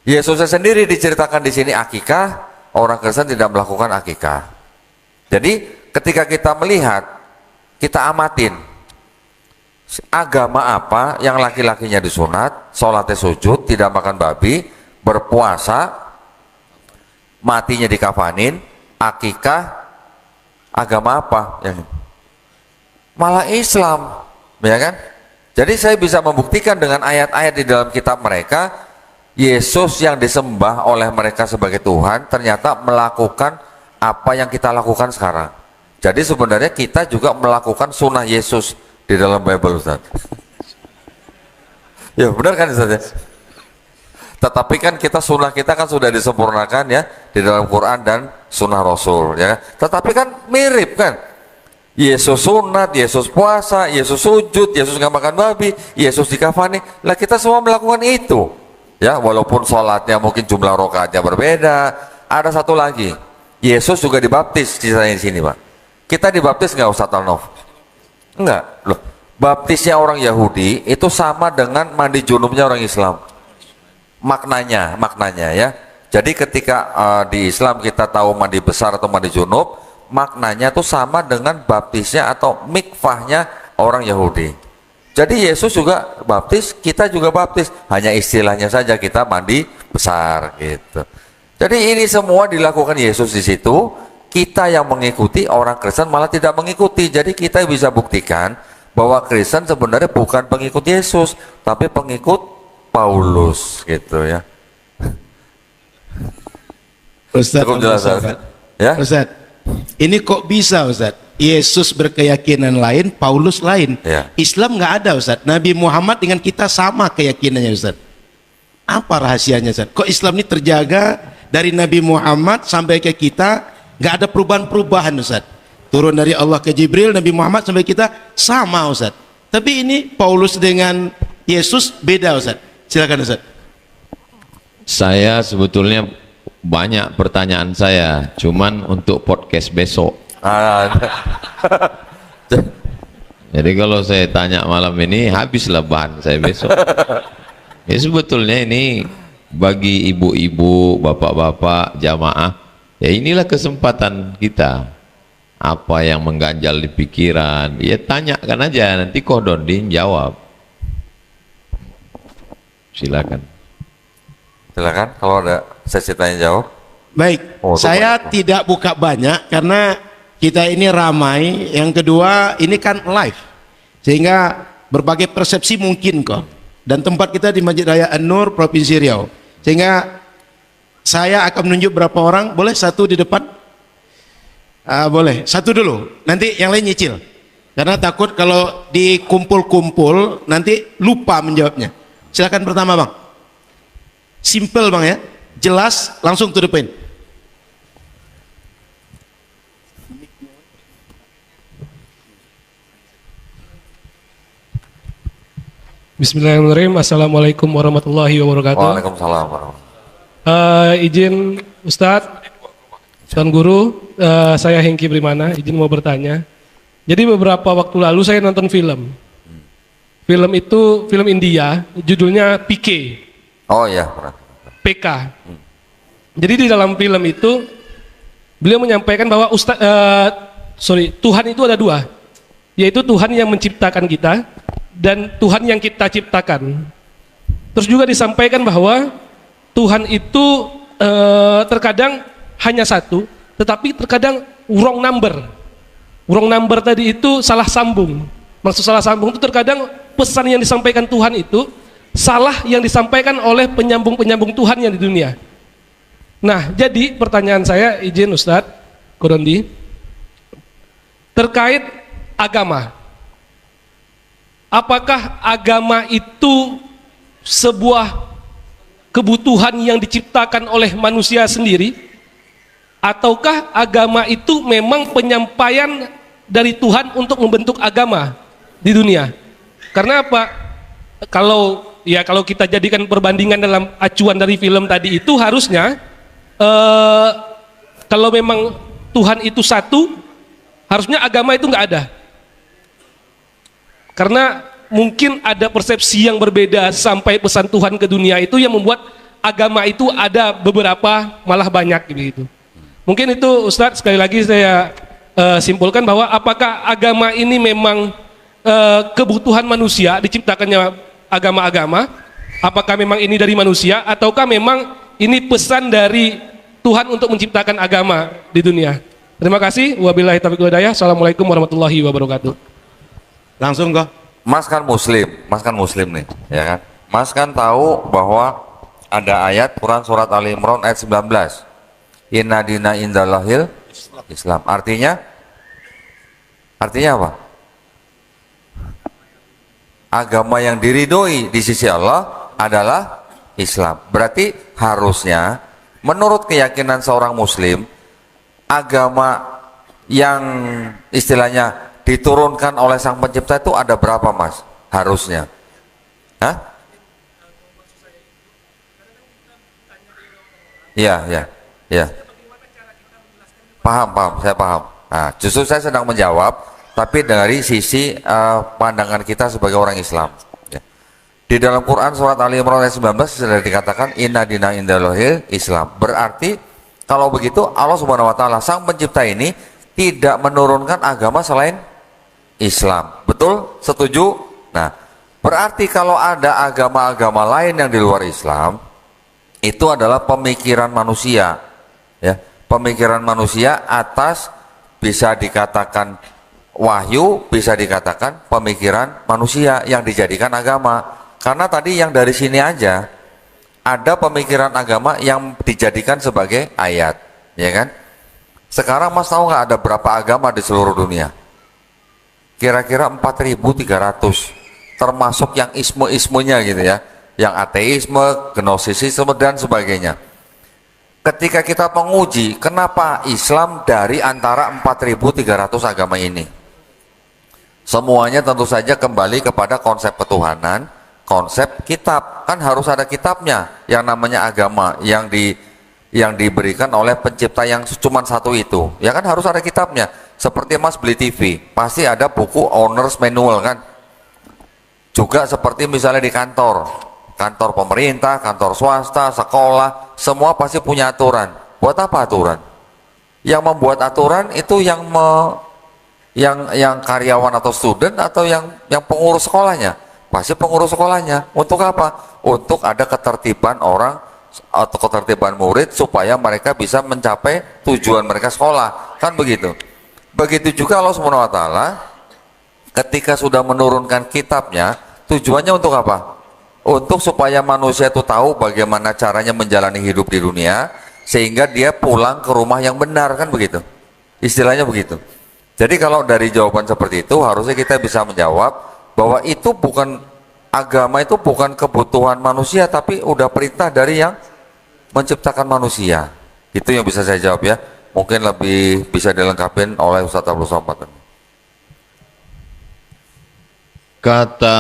Yesusnya sendiri diceritakan di sini akikah, orang Kristen tidak melakukan akikah. Jadi ketika kita melihat, kita amatin agama apa yang laki-lakinya disunat, sholatnya sujud, tidak makan babi, berpuasa, matinya dikafanin, akikah, agama apa? Malah Islam, ya kan? Jadi saya bisa membuktikan dengan ayat-ayat di dalam kitab mereka, Yesus yang disembah oleh mereka sebagai Tuhan ternyata melakukan apa yang kita lakukan sekarang. Jadi sebenarnya kita juga melakukan sunnah Yesus di dalam Bible, Ustaz. Ya benar kan, Ustaz ya? Tetapi kan sunnah kita kan sudah disempurnakan ya di dalam Quran dan sunnah Rasul, ya. Tetapi kan mirip kan? Yesus sunat, Yesus puasa, Yesus sujud, Yesus nggak makan babi, Yesus dikafani. Lah kita semua melakukan itu, ya. Walaupun sholatnya mungkin jumlah rakaatnya berbeda. Ada satu lagi, Yesus juga dibaptis di sini, Pak. Kita dibaptis nggak, Ustaz Alnof? Enggak, loh. Baptisnya orang Yahudi itu sama dengan mandi junubnya orang Islam. Maknanya ya. Jadi ketika di Islam kita tahu mandi besar atau mandi junub, maknanya tuh sama dengan baptisnya atau mikvahnya orang Yahudi. Jadi Yesus juga baptis, kita juga baptis, hanya istilahnya saja kita mandi besar gitu. Jadi ini semua dilakukan Yesus di situ. Kita yang mengikuti, orang Kristen malah tidak mengikuti. Jadi kita bisa buktikan bahwa Kristen sebenarnya bukan pengikut Yesus, tapi pengikut Paulus gitu ya. Ustaz, Cukup jelas, ya? Ustaz, ini kok bisa, Ustaz? Yesus berkeyakinan lain, Paulus lain. Ya. Islam nggak ada, Ustaz. Nabi Muhammad dengan kita sama keyakinannya, Ustaz. Apa rahasianya, Ustaz? Kok Islam ini terjaga dari Nabi Muhammad sampai ke kita, nggak ada perubahan-perubahan, Ustaz? Turun dari Allah ke Jibril, Nabi Muhammad sampai kita sama, Ustaz. Tapi ini Paulus dengan Yesus beda, Ustaz. Silakan, Ustaz. Saya sebetulnya banyak pertanyaan saya, cuman untuk podcast besok. Jadi kalau saya tanya malam ini, habislah bahan saya besok. Ya sebetulnya ini bagi ibu-ibu, bapak-bapak, jamaah, ya inilah kesempatan kita. Apa yang mengganjal di pikiran, ya tanyakan aja, nanti Koh Dondin jawab. Silakan. Silakan kalau ada sesi tanya jawab. Baik, Oh, saya banyak. tidak buka banyak karena kita ini ramai. Yang kedua, ini kan live, sehingga berbagai persepsi mungkin kok. Dan tempat kita di Masjid Raya An-Nur, Provinsi Riau. Sehingga saya akan menunjuk berapa orang. Boleh satu di depan? Boleh, satu dulu. Nanti yang lain nyicil. Karena takut kalau dikumpul-kumpul nanti lupa menjawabnya. Silakan pertama bang. Simple bang ya, jelas, langsung to the point. Bismillahirrahmanirrahim. Assalamualaikum warahmatullahi wabarakatuh. Waalaikumsalam warahmatullahi. Izin Ustadz, Tuan Guru, saya Hengki Brimana, izin mau bertanya. Jadi beberapa waktu lalu saya nonton film. Film itu film India, judulnya PK. Oh iya, pernah. PK. Jadi di dalam film itu beliau menyampaikan bahwa Tuhan itu ada dua, yaitu Tuhan yang menciptakan kita dan Tuhan yang kita ciptakan. Terus juga disampaikan bahwa Tuhan itu terkadang hanya satu, tetapi terkadang wrong number. Wrong number tadi itu salah sambung. Maksud salah sambung itu terkadang pesan yang disampaikan Tuhan itu salah yang disampaikan oleh penyambung-penyambung Tuhan yang di dunia. Nah, jadi pertanyaan saya, izin Ustadz Kurondi, terkait agama. Apakah agama itu sebuah kebutuhan yang diciptakan oleh manusia sendiri, ataukah agama itu memang penyampaian dari Tuhan untuk membentuk agama di dunia? Karena apa? Kalau kita jadikan perbandingan dalam acuan dari film tadi itu harusnya kalau memang Tuhan itu satu, harusnya agama itu nggak ada. Karena mungkin ada persepsi yang berbeda sampai pesan Tuhan ke dunia itu yang membuat agama itu ada beberapa, malah banyak gitu. Mungkin itu Ustadz, sekali lagi saya simpulkan bahwa apakah agama ini memang kebutuhan manusia, diciptakannya agama-agama, apakah memang ini dari manusia ataukah memang ini pesan dari Tuhan untuk menciptakan agama di dunia. Terima kasih. Wabillahi taufiq wal hidayah. Assalamualaikum warahmatullahi wabarakatuh. Langsung kok. Mas kan muslim nih, ya kan? Mas kan tahu bahwa ada ayat Quran surat Ali Imran ayat 19. Inna dina indallahil Islam. Artinya apa? Agama yang diridhoi di sisi Allah adalah Islam. Berarti harusnya menurut keyakinan seorang muslim, agama yang istilahnya diturunkan oleh sang pencipta itu ada berapa, Mas? Harusnya. Hah? Iya. Paham, saya paham. Nah, justru saya sedang menjawab, tapi dari sisi pandangan kita sebagai orang Islam. Ya. Di dalam Quran surat Ali Imran ayat 19 sudah dikatakan inna dina indallahil Islam. Berarti kalau begitu Allah Subhanahu wa taala sang pencipta ini tidak menurunkan agama selain Islam. Betul? Setuju? Nah, berarti kalau ada agama-agama lain yang di luar Islam, itu adalah pemikiran manusia, ya, pemikiran manusia atas bisa dikatakan wahyu, bisa dikatakan pemikiran manusia yang dijadikan agama. Karena tadi yang dari sini aja ada pemikiran agama yang dijadikan sebagai ayat, ya kan? Sekarang Mas tahu nggak ada berapa agama di seluruh dunia? Kira-kira 4.300, termasuk yang isme-ismenya gitu ya, yang ateisme, gnosisisme dan sebagainya. Ketika kita menguji kenapa Islam dari antara 4.300 agama ini, semuanya tentu saja kembali kepada konsep ketuhanan, konsep kitab. Kan harus ada kitabnya yang namanya agama yang diberikan oleh pencipta yang cuma satu itu. Ya kan harus ada kitabnya. Seperti Mas beli TV, pasti ada buku owner's manual kan. Juga seperti misalnya di kantor pemerintah, kantor swasta, sekolah, semua pasti punya aturan. Buat apa aturan? Yang membuat aturan itu yang karyawan atau student atau yang pengurus sekolahnya. pasti pengurus sekolahnya. Untuk apa? Untuk ada ketertiban orang atau ketertiban murid supaya mereka bisa mencapai tujuan mereka sekolah. Kan begitu. Begitu juga Allah Subhanahu wa taala ketika sudah menurunkan kitabnya, tujuannya untuk apa? Untuk supaya manusia itu tahu bagaimana caranya menjalani hidup di dunia sehingga dia pulang ke rumah yang benar, kan begitu. Istilahnya begitu. Jadi kalau dari jawaban seperti itu harusnya kita bisa menjawab bahwa itu bukan agama, itu bukan kebutuhan manusia, tapi udah perintah dari yang menciptakan manusia. Itu yang bisa saya jawab ya. Mungkin lebih bisa dilengkapin oleh Ustadz Abdul Somad. Kata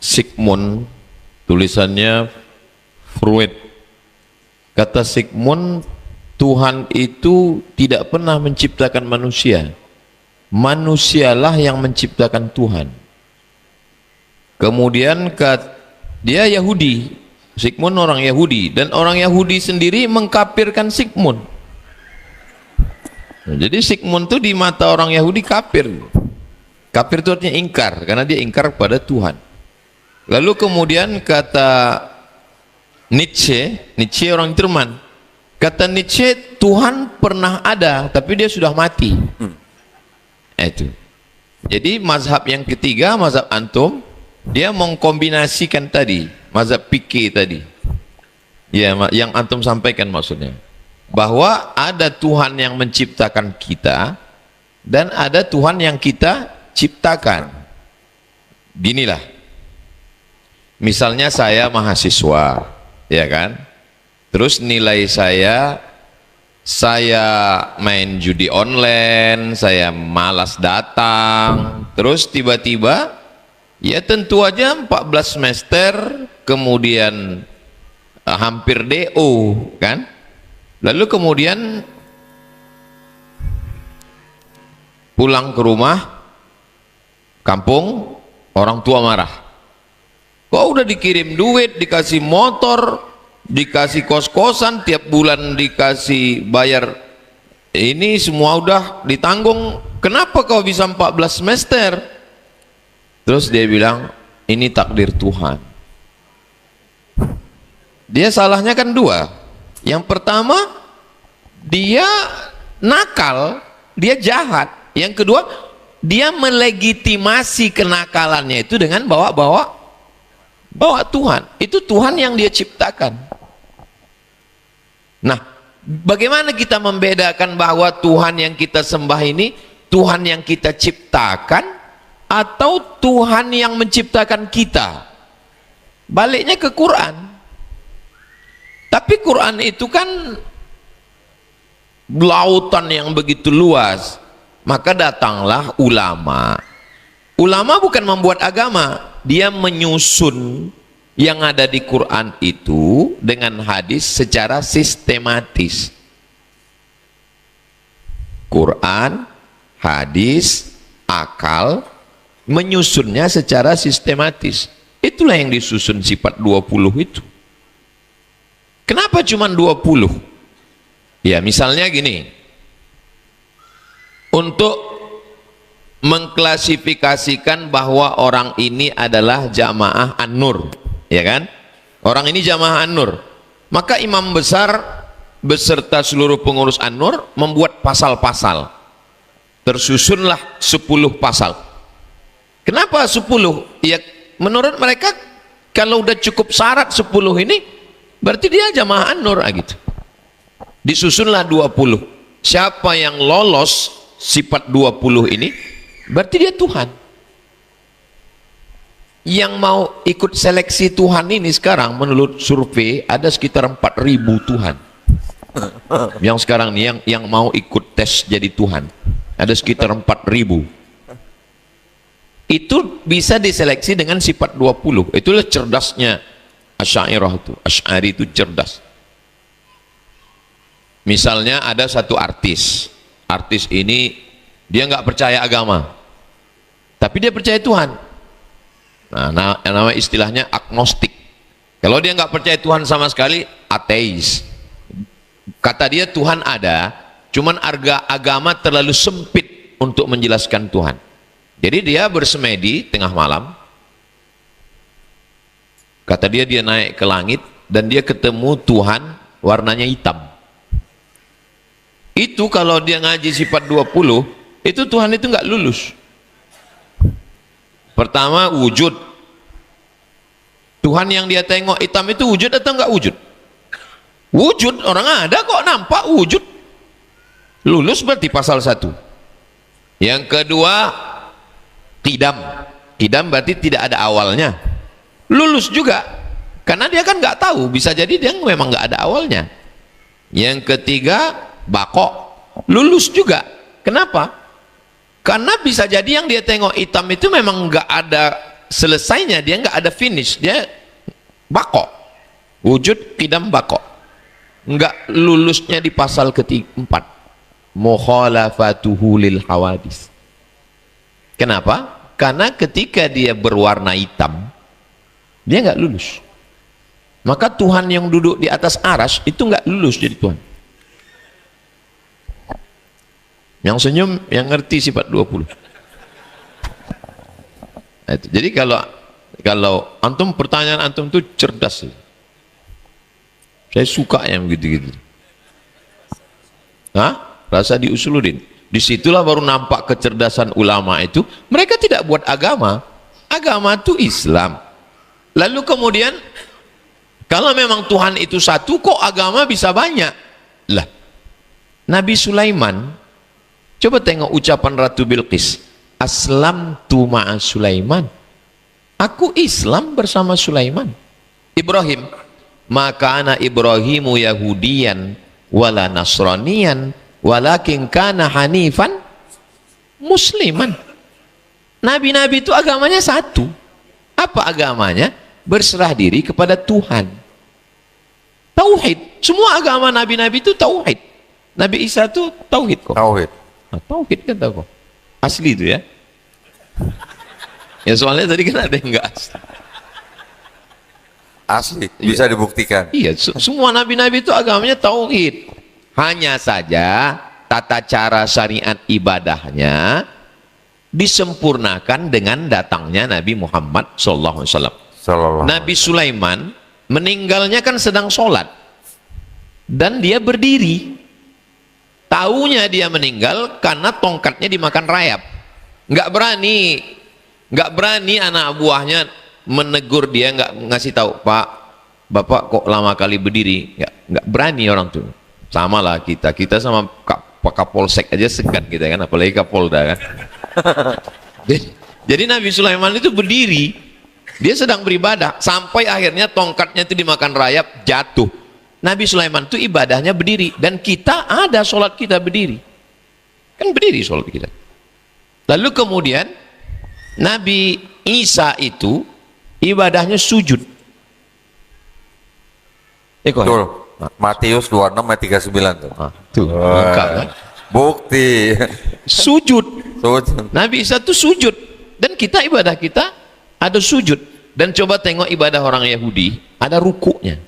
Sigmund, tulisannya Freud. Kata Sigmund, Tuhan itu tidak pernah menciptakan manusia. Manusialah yang menciptakan Tuhan. Kemudian dia Yahudi. Sigmund orang Yahudi, dan orang Yahudi sendiri mengkafirkan Sigmund. Nah, jadi Sigmund itu di mata orang Yahudi kafir. Kafir itu artinya ingkar, karena dia ingkar pada Tuhan. Lalu kemudian kata Nietzsche orang Jerman, kata Nietzsche, Tuhan pernah ada tapi dia sudah mati. Itu. Jadi mazhab yang ketiga, mazhab antum, dia mengkombinasikan tadi mazhab fikih tadi ya, yang antum sampaikan maksudnya, bahwa ada Tuhan yang menciptakan kita dan ada Tuhan yang kita ciptakan. Ginilah, misalnya saya mahasiswa, ya kan, terus nilai saya main judi online, saya malas datang, terus tiba-tiba ya tentu aja 14 semester kemudian hampir DO kan, lalu kemudian pulang ke rumah kampung, orang tua marah, kok udah dikirim duit, dikasih motor, dikasih kos-kosan, tiap bulan dikasih bayar, ini semua udah ditanggung, kenapa kau bisa 14 semester? Terus dia bilang, ini takdir Tuhan. Dia salahnya kan dua. Yang pertama, dia nakal, dia jahat. Yang kedua, dia melegitimasi kenakalannya itu dengan bawa Tuhan. Itu Tuhan yang dia ciptakan. Nah, bagaimana kita membedakan bahwa Tuhan yang kita sembah ini Tuhan yang kita ciptakan atau Tuhan yang menciptakan kita? Baliknya ke Quran. Tapi Quran itu kan lautan yang begitu luas. Maka datanglah ulama. Ulama bukan membuat agama, dia menyusun yang ada di Quran itu dengan hadis secara sistematis. Quran, hadis, akal, menyusunnya secara sistematis. Itulah yang disusun sifat 20 itu. Kenapa cuma 20? Ya misalnya gini, untuk mengklasifikasikan bahwa orang ini adalah jamaah An-Nur, ya kan? Orang ini jamaah An-Nur, maka imam besar beserta seluruh pengurus An-Nur membuat pasal-pasal. Tersusunlah 10 pasal. Kenapa 10? Ya menurut mereka kalau udah cukup syarat 10 ini berarti dia jamaah An-Nur gitu. Disusunlah 20. Siapa yang lolos sifat 20 ini berarti dia Tuhan. Yang mau ikut seleksi Tuhan ini sekarang menurut survei ada sekitar 4.000 Tuhan. Yang sekarang nih yang mau ikut tes jadi Tuhan ada sekitar 4.000. Itu bisa diseleksi dengan sifat 20. Itulah cerdasnya Asy'ariyah itu. Asy'ari itu cerdas. Misalnya ada satu artis ini dia nggak percaya agama, tapi dia percaya Tuhan. Nah, nama istilahnya agnostik. Kalau dia nggak percaya Tuhan sama sekali, ateis. Kata dia Tuhan ada, cuman agama terlalu sempit untuk menjelaskan Tuhan. Jadi dia bersemedi tengah malam. Kata dia naik ke langit dan dia ketemu Tuhan warnanya hitam. Itu kalau dia ngaji sifat 20, itu Tuhan itu nggak lulus. Pertama wujud. Tuhan yang dia tengok hitam itu wujud atau nggak wujud? Wujud, orang ada kok nampak wujud. Lulus berarti pasal 1. Yang kedua qidam. Qidam berarti tidak ada awalnya. Lulus juga, karena dia kan nggak tahu, bisa jadi dia memang nggak ada awalnya. Yang ketiga bako, lulus juga. Kenapa? Karena bisa jadi yang dia tengok hitam itu memang nggak ada selesainya, dia nggak ada finish, dia bako, wujud qidam bako, nggak lulusnya di pasal keempat, mukhalafatuhu lil hawadis. Kenapa? Karena ketika dia berwarna hitam, dia nggak lulus. Maka Tuhan yang duduk di atas aras itu nggak lulus jadi Tuhan. Yang senyum yang ngerti sifat 20. Nah, itu. Jadi kalau antum, pertanyaan antum itu cerdas. Saya suka yang begitu-gitu. Rasa diusuludin. Disitulah baru nampak kecerdasan ulama itu. Mereka tidak buat agama. Agama itu Islam. Lalu kemudian kalau memang Tuhan itu satu, kok agama bisa banyak? Lah, Nabi Sulaiman, coba tengok ucapan Ratu Bilqis, aslamtu ma'a Sulaiman, aku Islam bersama Sulaiman. Ibrahim, maka ana Ibrahimu Yahudiyan wala Nasraniyan walakin kana hanifan musliman. Nabi-nabi itu agamanya satu. Apa agamanya? Berserah diri kepada Tuhan. Tauhid. Semua agama nabi-nabi itu tauhid. Nabi Isa itu tauhid kok. Tauhid. Nah, tauhid kan kok. Asli itu ya. Ya soalnya tadi kan ada yang enggak asli. Asli, bisa dibuktikan. Iya, semua nabi-nabi itu agamanya tauhid. Hanya saja tata cara syariat ibadahnya disempurnakan dengan datangnya Nabi Muhammad SAW. Nabi Sulaiman meninggalnya kan sedang sholat dan dia berdiri. Taunya dia meninggal karena tongkatnya dimakan rayap. Nggak berani anak buahnya menegur dia, nggak ngasih tahu, Pak, Bapak kok lama kali berdiri. Nggak berani orang tuh. Sama lah kita sama Pak Kapolsek aja segan kita kan, apalagi Kapolda kan. Jadi Nabi Sulaiman itu berdiri, dia sedang beribadah sampai akhirnya tongkatnya itu dimakan rayap, jatuh. Nabi Sulaiman itu ibadahnya berdiri, dan kita ada sholat kita berdiri, kan berdiri sholat kita. Lalu kemudian Nabi Isa itu ibadahnya sujud. Betul. Matius 26 ayat 39 tuh. Tuh, lengkap kan? Bukti. Sujud. Sujud. Nabi Isa itu sujud, dan kita ibadah kita ada sujud. Dan coba tengok ibadah orang Yahudi, ada rukuknya.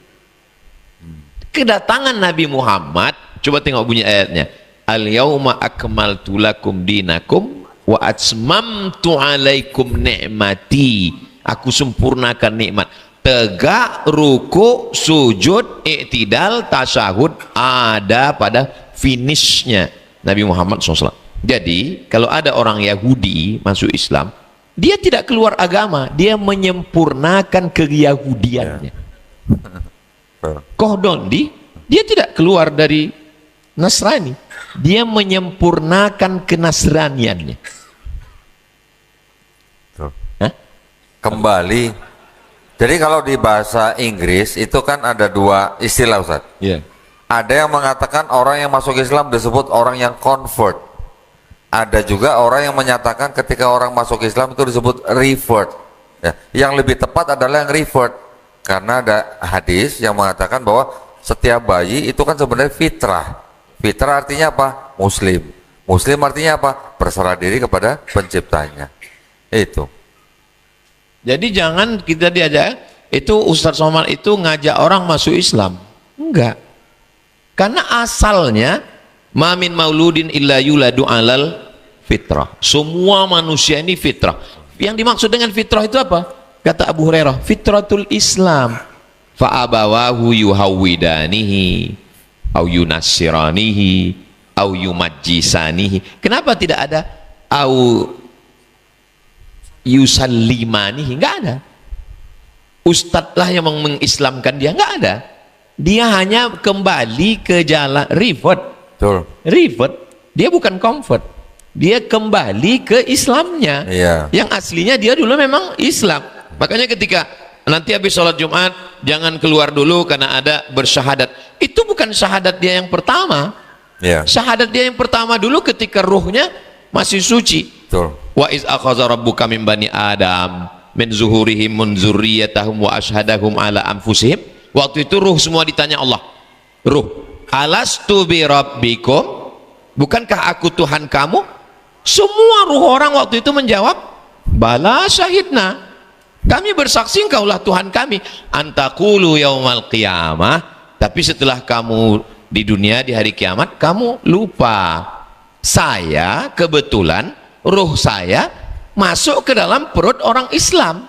Kedatangan Nabi Muhammad, coba tengok bunyi ayatnya, al-yauma akmaltu lakum dinakum wa atmamtu alaikum ni'mati, aku sempurnakan nikmat. Tegak, ruku, sujud, i'tidal, tasyahud ada pada finishnya Nabi Muhammad SAW. Jadi kalau ada orang Yahudi masuk Islam, dia tidak keluar agama, dia menyempurnakan keyahudiannya. Kohdondi, dia tidak keluar dari Nasrani, dia menyempurnakan kenasraniannya. Kembali, jadi kalau di bahasa Inggris itu kan ada dua istilah, Ustaz. Ada yang mengatakan orang yang masuk Islam disebut orang yang convert. Ada juga orang yang menyatakan ketika orang masuk Islam itu disebut revert. Ya, yang lebih tepat adalah yang revert, karena ada hadis yang mengatakan bahwa setiap bayi itu kan sebenarnya fitrah. Fitrah artinya apa? Muslim. Muslim artinya apa? Berserah diri kepada penciptanya. Itu. Jadi jangan kita diajak, itu Ustadz Somad itu ngajak orang masuk Islam. Enggak. Karena asalnya, ma min mauludin illa yuladu alal fitrah. Semua manusia ini fitrah. Yang dimaksud dengan fitrah itu apa? Kata Abu Hurairah, fitratul Islam. Fa'abawahu yuhawwidanihi au yunassiranihi au yumajjisanihi. Kenapa tidak ada au yusallimanihi? Enggak ada. Ustadz lah yang mengislamkan dia, enggak ada. Dia hanya kembali ke jalan revert. Betul. Revert. Dia bukan convert. Dia kembali ke Islamnya. Iya. Yang aslinya dia dulu memang Islam. Makanya ketika nanti habis sholat Jumat jangan keluar dulu karena ada bersyahadat. Itu bukan syahadat dia yang pertama. Iya. Syahadat dia yang pertama dulu ketika ruhnya masih suci. Betul. Wa iz akhadha rabbuka min bani Adam min zuhurihim min dzurriyyatahum wa ashhadahum ala anfusihim. Waktu itu ruh semua ditanya Allah. Ruh, alastu bi rabbikum? Bukankah aku Tuhan kamu? Semua ruh orang waktu itu menjawab, bala syahidna. Kami bersaksi engkaulah Tuhan kami. Antaqulu yaumal qiyamah. Tapi setelah kamu di dunia di hari kiamat, kamu lupa. Saya kebetulan ruh saya masuk ke dalam perut orang Islam.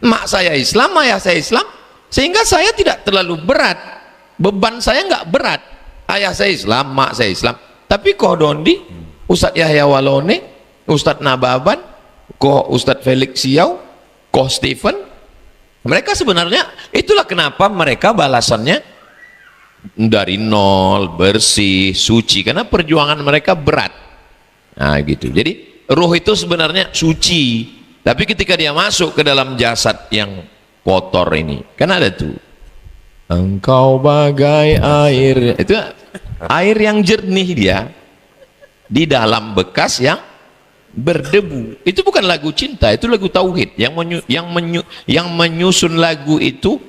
Mak saya Islam, ayah saya Islam, sehingga saya tidak terlalu berat. Beban saya nggak berat. Ayah saya Islam, mak saya Islam. Tapi Kodondi, Ustadz Yahya Walone, Ustadz Nababan, Ustadz Felix Siau, Stephen, mereka sebenarnya itulah kenapa mereka balasannya dari nol, bersih, suci, karena perjuangan mereka berat. Nah gitu. Jadi ruh itu sebenarnya suci, tapi ketika dia masuk ke dalam jasad yang kotor ini, kan ada tuh, engkau bagai air, itu air yang jernih dia di dalam bekas yang berdebu. Itu bukan lagu cinta, itu lagu tauhid. Yang menyusun lagu itu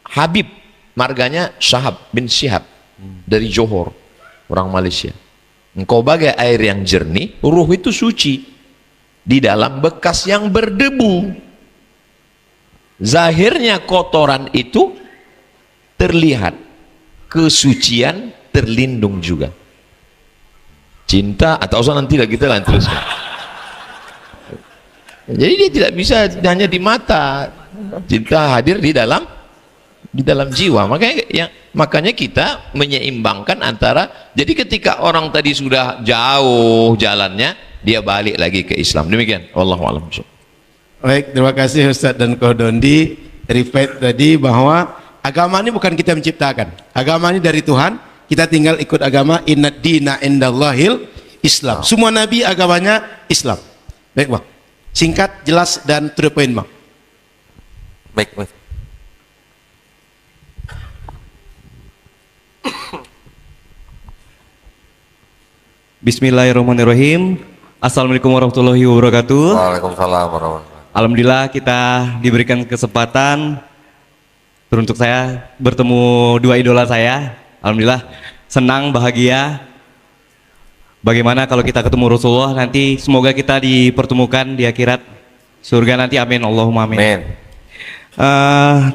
Habib, marganya Syahab bin Syihab dari Johor, orang Malaysia. Engkau bagai air yang jernih, ruh itu suci di dalam bekas yang berdebu. Zahirnya kotoran itu terlihat, kesucian terlindung juga. Cinta atau usah nanti lah kita teruskan. Jadi dia tidak bisa hanya di mata, cinta hadir di dalam jiwa. Makanya kita menyeimbangkan antara, jadi ketika orang tadi sudah jauh jalannya, dia balik lagi ke Islam. Demikian. Wallahu a'lam. Baik, terima kasih Ustadz dan Kodondi. Repeat tadi bahwa agama ini bukan kita menciptakan. Agama ini dari Tuhan. Kita tinggal ikut agama. Inna dina indallahil Islam. Semua nabi agamanya Islam. Baik Bang. Singkat, jelas, dan to the point Bang. Baik, baik. Bismillahirrahmanirrahim. Assalamualaikum warahmatullahi wabarakatuh. Waalaikumsalam warahmatullahi wabarakatuh. Alhamdulillah kita diberikan kesempatan untuk saya bertemu dua idola saya. Alhamdulillah senang, bahagia. Bagaimana kalau kita ketemu Rasulullah nanti, semoga kita dipertemukan di akhirat surga nanti, amin, Allahumma amin. Amin.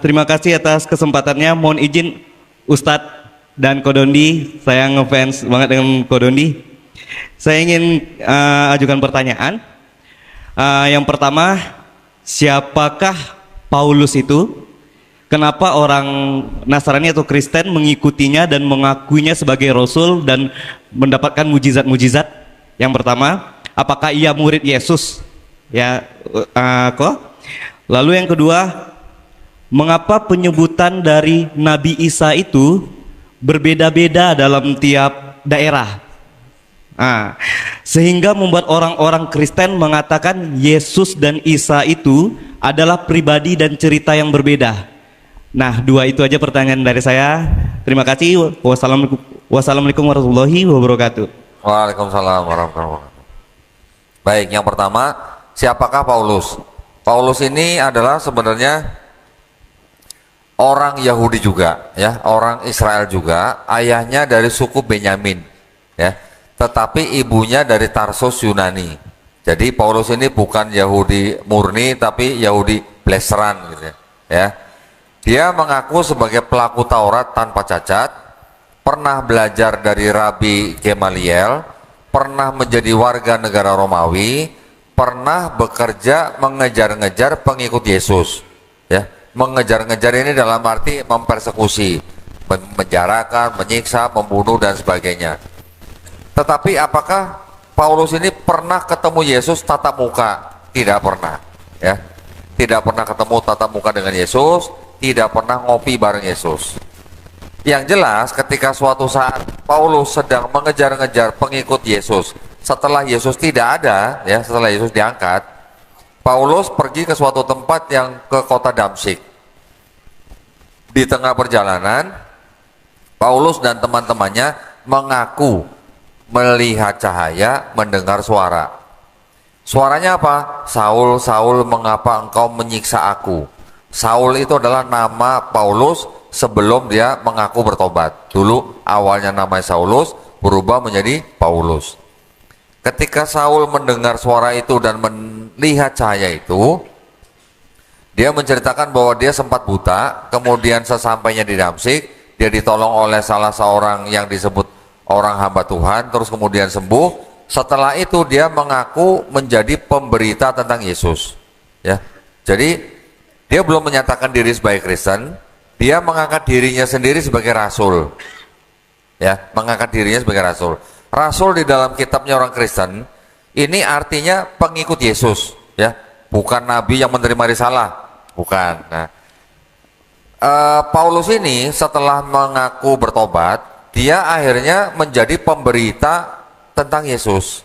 Terima kasih atas kesempatannya. Mohon izin Ustadz dan Kodondi, saya ngefans banget dengan Kodondi. Saya ingin ajukan pertanyaan. Yang pertama, siapakah Paulus itu? Kenapa orang Nasrani atau Kristen mengikutinya dan mengakuinya sebagai Rasul dan mendapatkan mujizat-mujizat? Yang pertama, apakah ia murid Yesus? Ya, kok? Lalu yang kedua, mengapa penyebutan dari Nabi Isa itu berbeda-beda dalam tiap daerah? Sehingga membuat orang-orang Kristen mengatakan Yesus dan Isa itu adalah pribadi dan cerita yang berbeda. Nah, dua itu aja pertanyaan dari saya. Terima kasih. Wassalamualaikum warahmatullahi wabarakatuh. Waalaikumsalam warahmatullahi wabarakatuh. Baik, yang pertama, siapakah Paulus? Paulus ini adalah sebenarnya orang Yahudi juga, ya, orang Israel juga. Ayahnya dari suku Benyamin, ya, tetapi ibunya dari Tarsus Yunani. Jadi Paulus ini bukan Yahudi murni, tapi Yahudi bleseran, gitu ya. Dia mengaku sebagai pelaku Taurat tanpa cacat, pernah belajar dari Rabi Gamaliel, pernah menjadi warga negara Romawi, pernah bekerja mengejar-ngejar pengikut Yesus, ya. Mengejar-ngejar ini dalam arti mempersekusi, menjarakan, menyiksa, membunuh dan sebagainya. Tetapi apakah Paulus ini pernah ketemu Yesus tatap muka? Tidak pernah, ya. Tidak pernah ketemu tatap muka dengan Yesus, tidak pernah ngopi bareng Yesus. Yang jelas ketika suatu saat Paulus sedang mengejar-ngejar pengikut Yesus, setelah Yesus tidak ada, ya, setelah Yesus diangkat, Paulus pergi ke suatu tempat yang ke kota Damsyik. Di tengah perjalanan, Paulus dan teman-temannya mengaku melihat cahaya, mendengar suara. Suaranya apa? Saul, Saul, mengapa engkau menyiksa aku? Saul itu adalah nama Paulus sebelum dia mengaku bertobat. Dulu awalnya namanya Saulus, berubah menjadi Paulus. Ketika Saul mendengar suara itu dan melihat cahaya itu, dia menceritakan bahwa dia sempat buta, kemudian sesampainya di Damsyik, dia ditolong oleh salah seorang yang disebut orang hamba Tuhan, terus kemudian sembuh. Setelah itu dia mengaku menjadi pemberita tentang Yesus, ya. Jadi dia belum menyatakan diri sebagai Kristen, dia mengangkat dirinya sendiri sebagai rasul, ya, mengangkat dirinya sebagai rasul. Rasul di dalam kitabnya orang Kristen ini artinya pengikut Yesus, ya, bukan nabi yang menerima risalah, bukan. Nah, Paulus ini setelah mengaku bertobat, dia akhirnya menjadi pemberita tentang Yesus.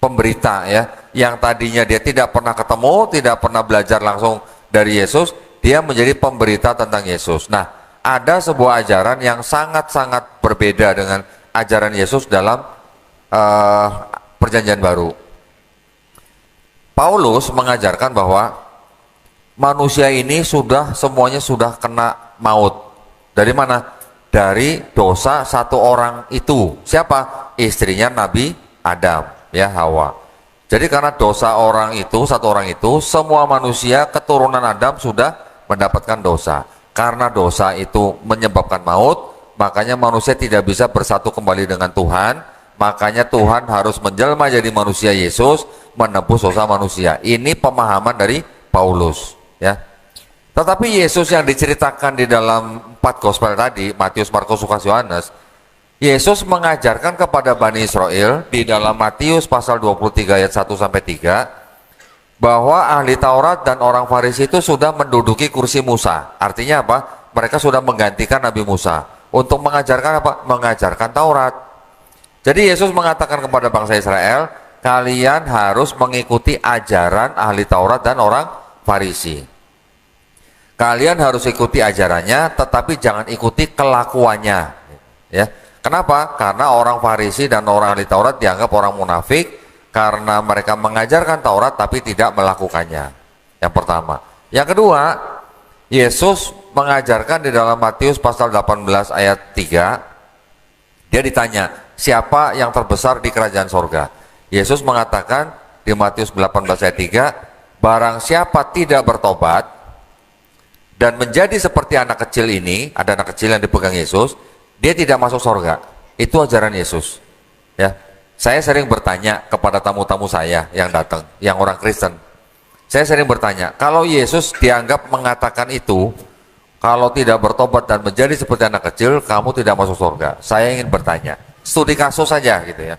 Pemberita, ya, yang tadinya dia tidak pernah ketemu, tidak pernah belajar langsung dari Yesus, dia menjadi pemberita tentang Yesus. Nah, ada sebuah ajaran yang sangat-sangat berbeda dengan ajaran Yesus dalam perjanjian baru. Paulus mengajarkan bahwa manusia ini semuanya sudah kena maut. Dari mana? Dari dosa satu orang itu. Siapa? Istrinya Nabi Adam, ya, Hawa. Jadi karena dosa satu orang itu, semua manusia keturunan Adam sudah mendapatkan dosa. Karena dosa itu menyebabkan maut, makanya manusia tidak bisa bersatu kembali dengan Tuhan. Makanya Tuhan harus menjelma jadi manusia Yesus, menebus dosa manusia. Ini pemahaman dari Paulus, ya. Tetapi Yesus yang diceritakan di dalam 4 gospel tadi, Matius, Markus, Lukas, Yohanes, Yesus mengajarkan kepada Bani Israel di dalam Matius pasal 23 ayat 1 sampai 3 bahwa ahli Taurat dan orang Farisi itu sudah menduduki kursi Musa. Artinya apa? Mereka sudah menggantikan Nabi Musa untuk mengajarkan apa? Mengajarkan Taurat. Jadi Yesus mengatakan kepada bangsa Israel, kalian harus mengikuti ajaran ahli Taurat dan orang Farisi. Kalian harus ikuti ajarannya, tetapi jangan ikuti kelakuannya, ya. Kenapa? Karena orang Farisi dan orang ahli Taurat dianggap orang munafik karena mereka mengajarkan Taurat tapi tidak melakukannya. Yang pertama. Yang kedua, Yesus mengajarkan di dalam Matius pasal 18 ayat 3, dia ditanya, siapa yang terbesar di kerajaan sorga? Yesus mengatakan di Matius 18 ayat 3, barang siapa tidak bertobat dan menjadi seperti anak kecil ini, ada anak kecil yang dipegang Yesus, dia tidak masuk surga. Itu ajaran Yesus, ya. Saya sering bertanya kepada tamu-tamu saya yang datang, yang orang Kristen. Saya sering bertanya, kalau Yesus dianggap mengatakan itu, kalau tidak bertobat dan menjadi seperti anak kecil, kamu tidak masuk surga. Saya ingin bertanya, studi kasus saja gitu, ya.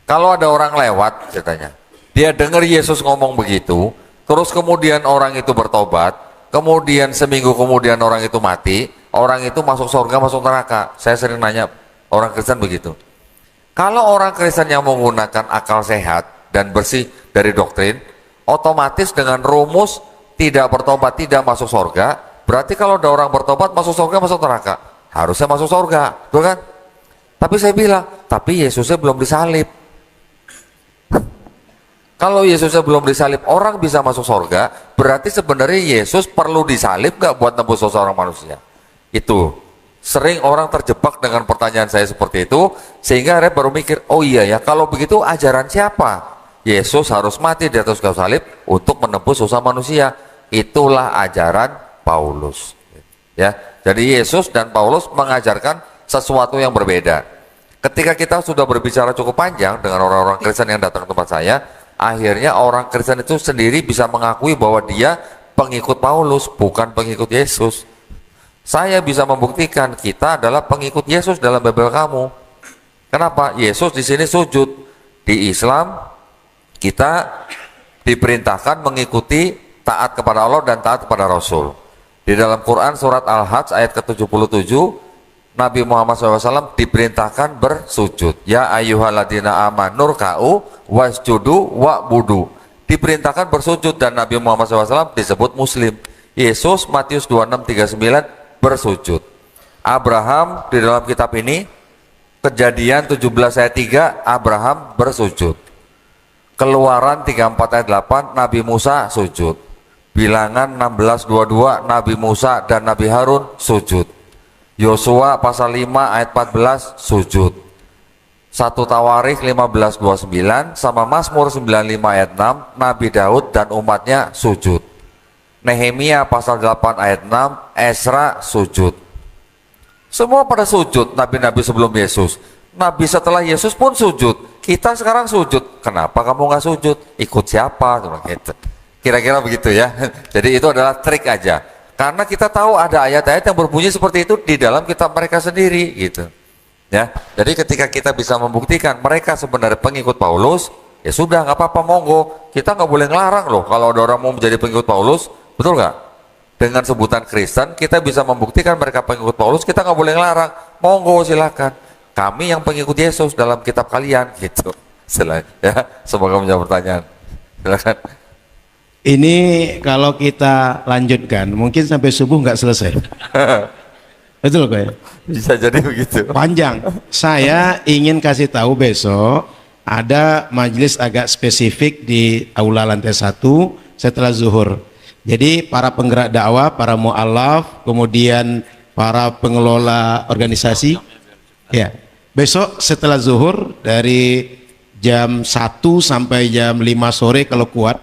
Kalau ada orang lewat, katanya, dia dengar Yesus ngomong begitu, terus kemudian orang itu bertobat, kemudian seminggu kemudian orang itu mati, orang itu masuk surga, masuk neraka. Saya sering nanya orang Kristen begitu. Kalau orang Kristen yang menggunakan akal sehat dan bersih dari doktrin, otomatis dengan rumus tidak bertobat tidak masuk surga, berarti kalau ada orang bertobat masuk surga, masuk neraka. Harusnya masuk surga, betul kan? Tapi saya bilang, tapi Yesusnya belum disalib. Kalau Yesusnya belum disalib, orang bisa masuk surga, berarti sebenarnya Yesus perlu disalib gak buat nebus dosa orang manusia? Itu sering orang terjebak dengan pertanyaan saya seperti itu, sehingga saya baru mikir, oh iya ya, kalau begitu ajaran siapa? Yesus harus mati di atas kayu salib untuk menebus dosa manusia. Itulah ajaran Paulus, ya. Jadi Yesus dan Paulus mengajarkan sesuatu yang berbeda. Ketika kita sudah berbicara cukup panjang dengan orang-orang Kristen yang datang ke tempat saya, akhirnya orang Kristen itu sendiri bisa mengakui bahwa dia pengikut Paulus, bukan pengikut Yesus. Saya bisa membuktikan kita adalah pengikut Yesus dalam Bible kamu. Kenapa? Yesus di sini sujud. Di Islam kita diperintahkan mengikuti taat kepada Allah dan taat kepada Rasul. Di dalam Quran surat Al-Hajj ayat ke-77, Nabi Muhammad SAW diperintahkan bersujud. Ya ayyuhalladzina amanu ruk'u wasjudu wa'budu. Diperintahkan bersujud dan Nabi Muhammad SAW disebut Muslim. Yesus Matius 26:39 bersujud. Abraham di dalam kitab ini Kejadian 17 ayat 3 Abraham bersujud. Keluaran 34 ayat 8 Nabi Musa sujud. Bilangan 16:22 Nabi Musa dan Nabi Harun sujud. Yosua pasal 5 ayat 14 sujud. 1 Tawarikh 15:29 sama Mazmur 95 ayat 6 Nabi Daud dan umatnya sujud. Nehemia pasal 8 ayat 6 Ezra sujud. Semua pada sujud, nabi-nabi sebelum Yesus. Nabi setelah Yesus pun sujud. Kita sekarang sujud. Kenapa kamu nggak sujud? Ikut siapa? Gitu. Kira-kira begitu ya. Jadi itu adalah trik aja. Karena kita tahu ada ayat-ayat yang berbunyi seperti itu di dalam kitab mereka sendiri gitu. Ya. Jadi ketika kita bisa membuktikan mereka sebenarnya pengikut Paulus, ya sudah nggak apa-apa, monggo. Kita nggak boleh ngelarang loh kalau ada orang mau menjadi pengikut Paulus, betul nggak? Dengan sebutan Kristen kita bisa membuktikan mereka pengikut Paulus, kita nggak boleh ngelarang. Monggo silakan. Kami yang pengikut Yesus dalam kitab kalian gitu. Selain ya, semoga menjawab pertanyaan. Silakan. Ini kalau kita lanjutkan mungkin sampai subuh nggak selesai. Betul kok ya? Bisa jadi begitu. Panjang. Saya ingin kasih tahu besok ada majelis agak spesifik di aula lantai 1 setelah zuhur. Jadi para penggerak dakwah, para mu'alaf, kemudian para pengelola organisasi, ya besok setelah zuhur dari jam 1 sampai jam 5 sore kalau kuat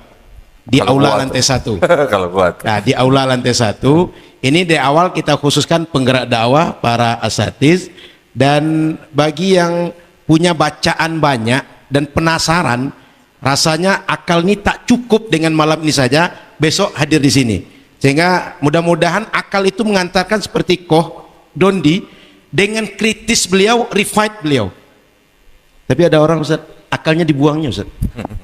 di Kalau aula kuat. lantai 1. Kalau kuat. Nah di aula lantai 1 ini di awal kita khususkan penggerak dakwah, para asatiz, dan bagi yang punya bacaan banyak dan penasaran, rasanya akal ini tak cukup dengan malam ini saja, besok hadir di sini. Sehingga mudah-mudahan akal itu mengantarkan seperti Koh Dondi dengan kritis beliau, refight beliau. Tapi ada orang Ustaz, akalnya dibuangnya Ustaz.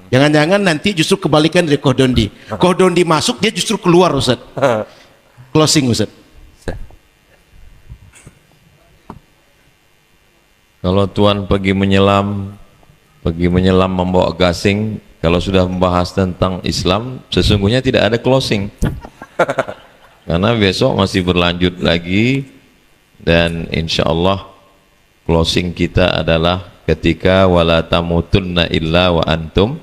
Jangan-jangan nanti justru kebalikan dari Koh Dondi. Koh Dondi masuk, dia justru keluar Ustaz. Closing Ustaz. Kalau Tuan pergi menyelam membawa gasing, kalau sudah membahas tentang Islam sesungguhnya tidak ada closing. Karena besok masih berlanjut lagi, dan insya Allah closing kita adalah ketika wala tamutunna illa wa antum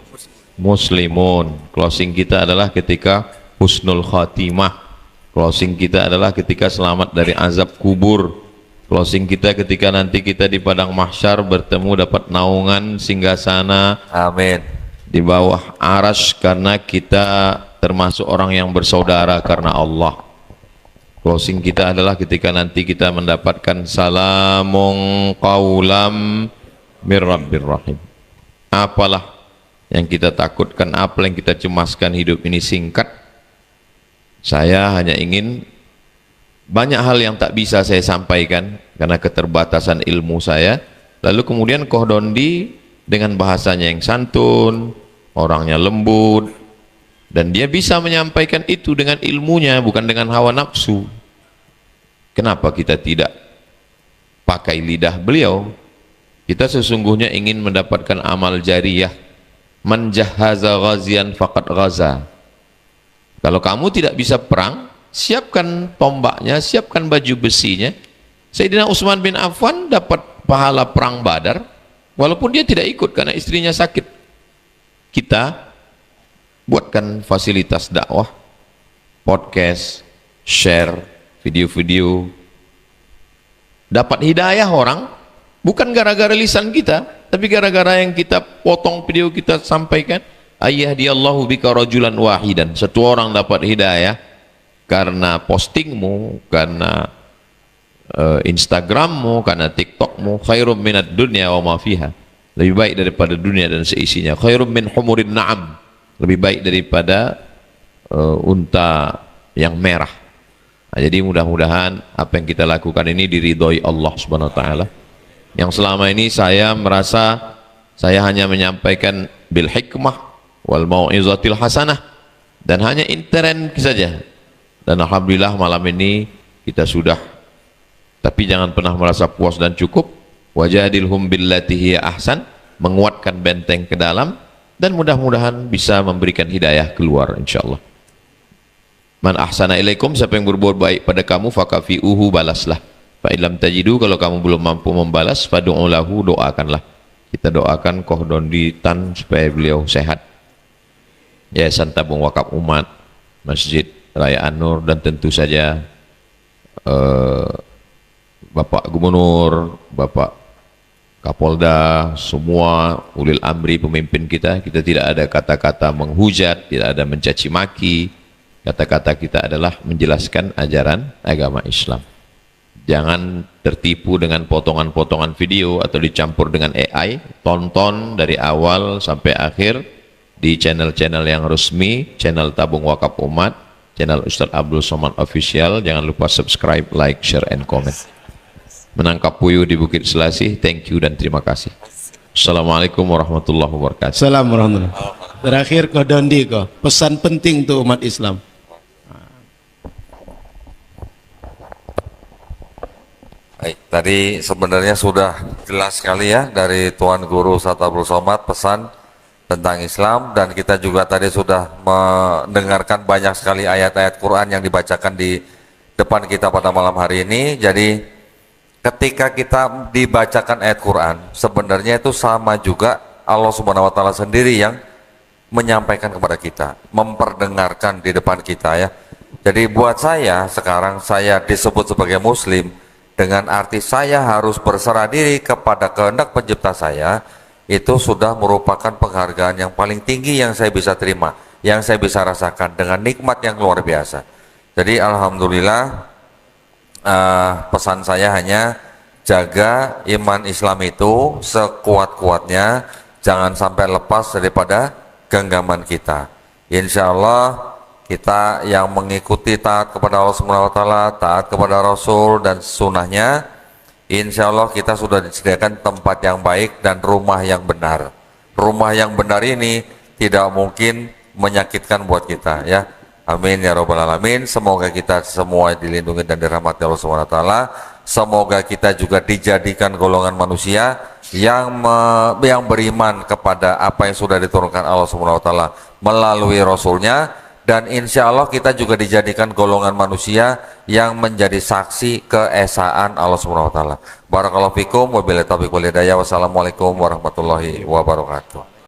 muslimun. Closing kita adalah ketika husnul khatimah. Closing kita adalah ketika selamat dari azab kubur. Closing kita ketika nanti kita di padang mahsyar bertemu dapat naungan singgasana, Amin. di bawah arasy, karena kita termasuk orang yang bersaudara karena Allah. Closing kita adalah ketika nanti kita mendapatkan salamun qaulam mir rabbir rahim. Apalah yang kita takutkan, apa yang kita cemaskan, hidup ini singkat. Saya hanya ingin, banyak hal yang tak bisa saya sampaikan karena keterbatasan ilmu saya. Lalu kemudian Koh Dondi dengan bahasanya yang santun, orangnya lembut, dan dia bisa menyampaikan itu dengan ilmunya, bukan dengan hawa nafsu. Kenapa kita tidak pakai lidah beliau? Kita sesungguhnya ingin mendapatkan amal jariyah. Man jahaza ghazian faqad ghaza. Kalau kamu tidak bisa perang, siapkan tombaknya, siapkan baju besinya. Sayyidina Utsman bin Affan dapat pahala perang Badar walaupun dia tidak ikut karena istrinya sakit. Kita buatkan fasilitas dakwah, podcast, share video-video, dapat hidayah orang bukan gara-gara lisan kita, tapi gara-gara yang kita potong video kita sampaikan. Ayyadiyallahu bika rajulan wahidan, satu orang dapat hidayah karena postingmu, karena Instagrammu, karena TikTokmu, khairum minad dunya wa ma fiha, lebih baik daripada dunia dan seisinya. Khairum min humurin na'am, lebih baik daripada unta yang merah. Nah, jadi mudah-mudahan apa yang kita lakukan ini diridhoi Allah Subhanahu wa taala. Yang selama ini saya merasa saya hanya menyampaikan bil hikmah wal mau'izatil hasanah dan hanya intern saja. Dan alhamdulillah malam ini kita sudah, tapi jangan pernah merasa puas dan cukup. Wajadilhum billati hiya ahsan, menguatkan benteng ke dalam, dan mudah-mudahan bisa memberikan hidayah keluar insyaallah. Man ahsana ilaikum, siapa yang berbuat baik pada kamu, fakafi'uhu, balaslah. Fa illam tajidu, kalau kamu belum mampu membalas, fadu'u lahu, doakanlah. Kita doakan Koh Dondi Tan supaya beliau sehat. Yayasan Tabung Wakaf Umat, Masjid Raya An-Nur, dan tentu saja Bapak Gubernur, Bapak Kapolda, semua ulil amri pemimpin kita. Kita tidak ada kata-kata menghujat, tidak ada mencaci maki. Kata-kata kita adalah menjelaskan ajaran agama Islam. Jangan tertipu dengan potongan-potongan video atau dicampur dengan AI. Tonton dari awal sampai akhir di channel-channel yang resmi, channel Tabung Wakaf Umat, channel Ustadz Abdul Somad Official. Jangan lupa subscribe, like, share, and comment. Menangkap puyuh di Bukit Selasih, thank you dan terima kasih. Assalamualaikum warahmatullahi wabarakatuh. Assalamualaikum warahmatullahi wabarakatuh. Terakhir Koh Dondi, Koh, pesan penting untuk umat Islam. Baik, tadi sebenarnya sudah jelas sekali ya dari Tuan Guru Ustadz Abdul Somad pesan tentang Islam, dan kita juga tadi sudah mendengarkan banyak sekali ayat-ayat Quran yang dibacakan di depan kita pada malam hari ini. Jadi ketika kita dibacakan ayat Quran, sebenarnya itu sama juga Allah Subhanahu wa taala sendiri yang menyampaikan kepada kita, memperdengarkan di depan kita ya. Jadi buat saya sekarang, saya disebut sebagai muslim dengan arti saya harus berserah diri kepada kehendak pencipta saya. Itu sudah merupakan penghargaan yang paling tinggi yang saya bisa terima, yang saya bisa rasakan dengan nikmat yang luar biasa. Jadi alhamdulillah, pesan saya hanya jaga iman Islam itu sekuat-kuatnya, jangan sampai lepas daripada genggaman kita. Insya Allah kita yang mengikuti taat kepada Allah Subhanahu wa taala, taat kepada Rasul dan sunnahnya, insya Allah kita sudah disediakan tempat yang baik dan rumah yang benar. Rumah yang benar ini tidak mungkin menyakitkan buat kita ya. Amin ya rabbal alamin. Semoga kita semua dilindungi dan dirahmati Allah Subhanahu wa taala. Semoga kita juga dijadikan golongan manusia yang beriman kepada apa yang sudah diturunkan Allah Subhanahu wa taala melalui Rasulnya, dan insya Allah kita juga dijadikan golongan manusia yang menjadi saksi keesaan Allah Subhanahu wa taala. Barakallahu fikum, wabillahi taufiq wal hidayah. Wassalamualaikum warahmatullahi wabarakatuh.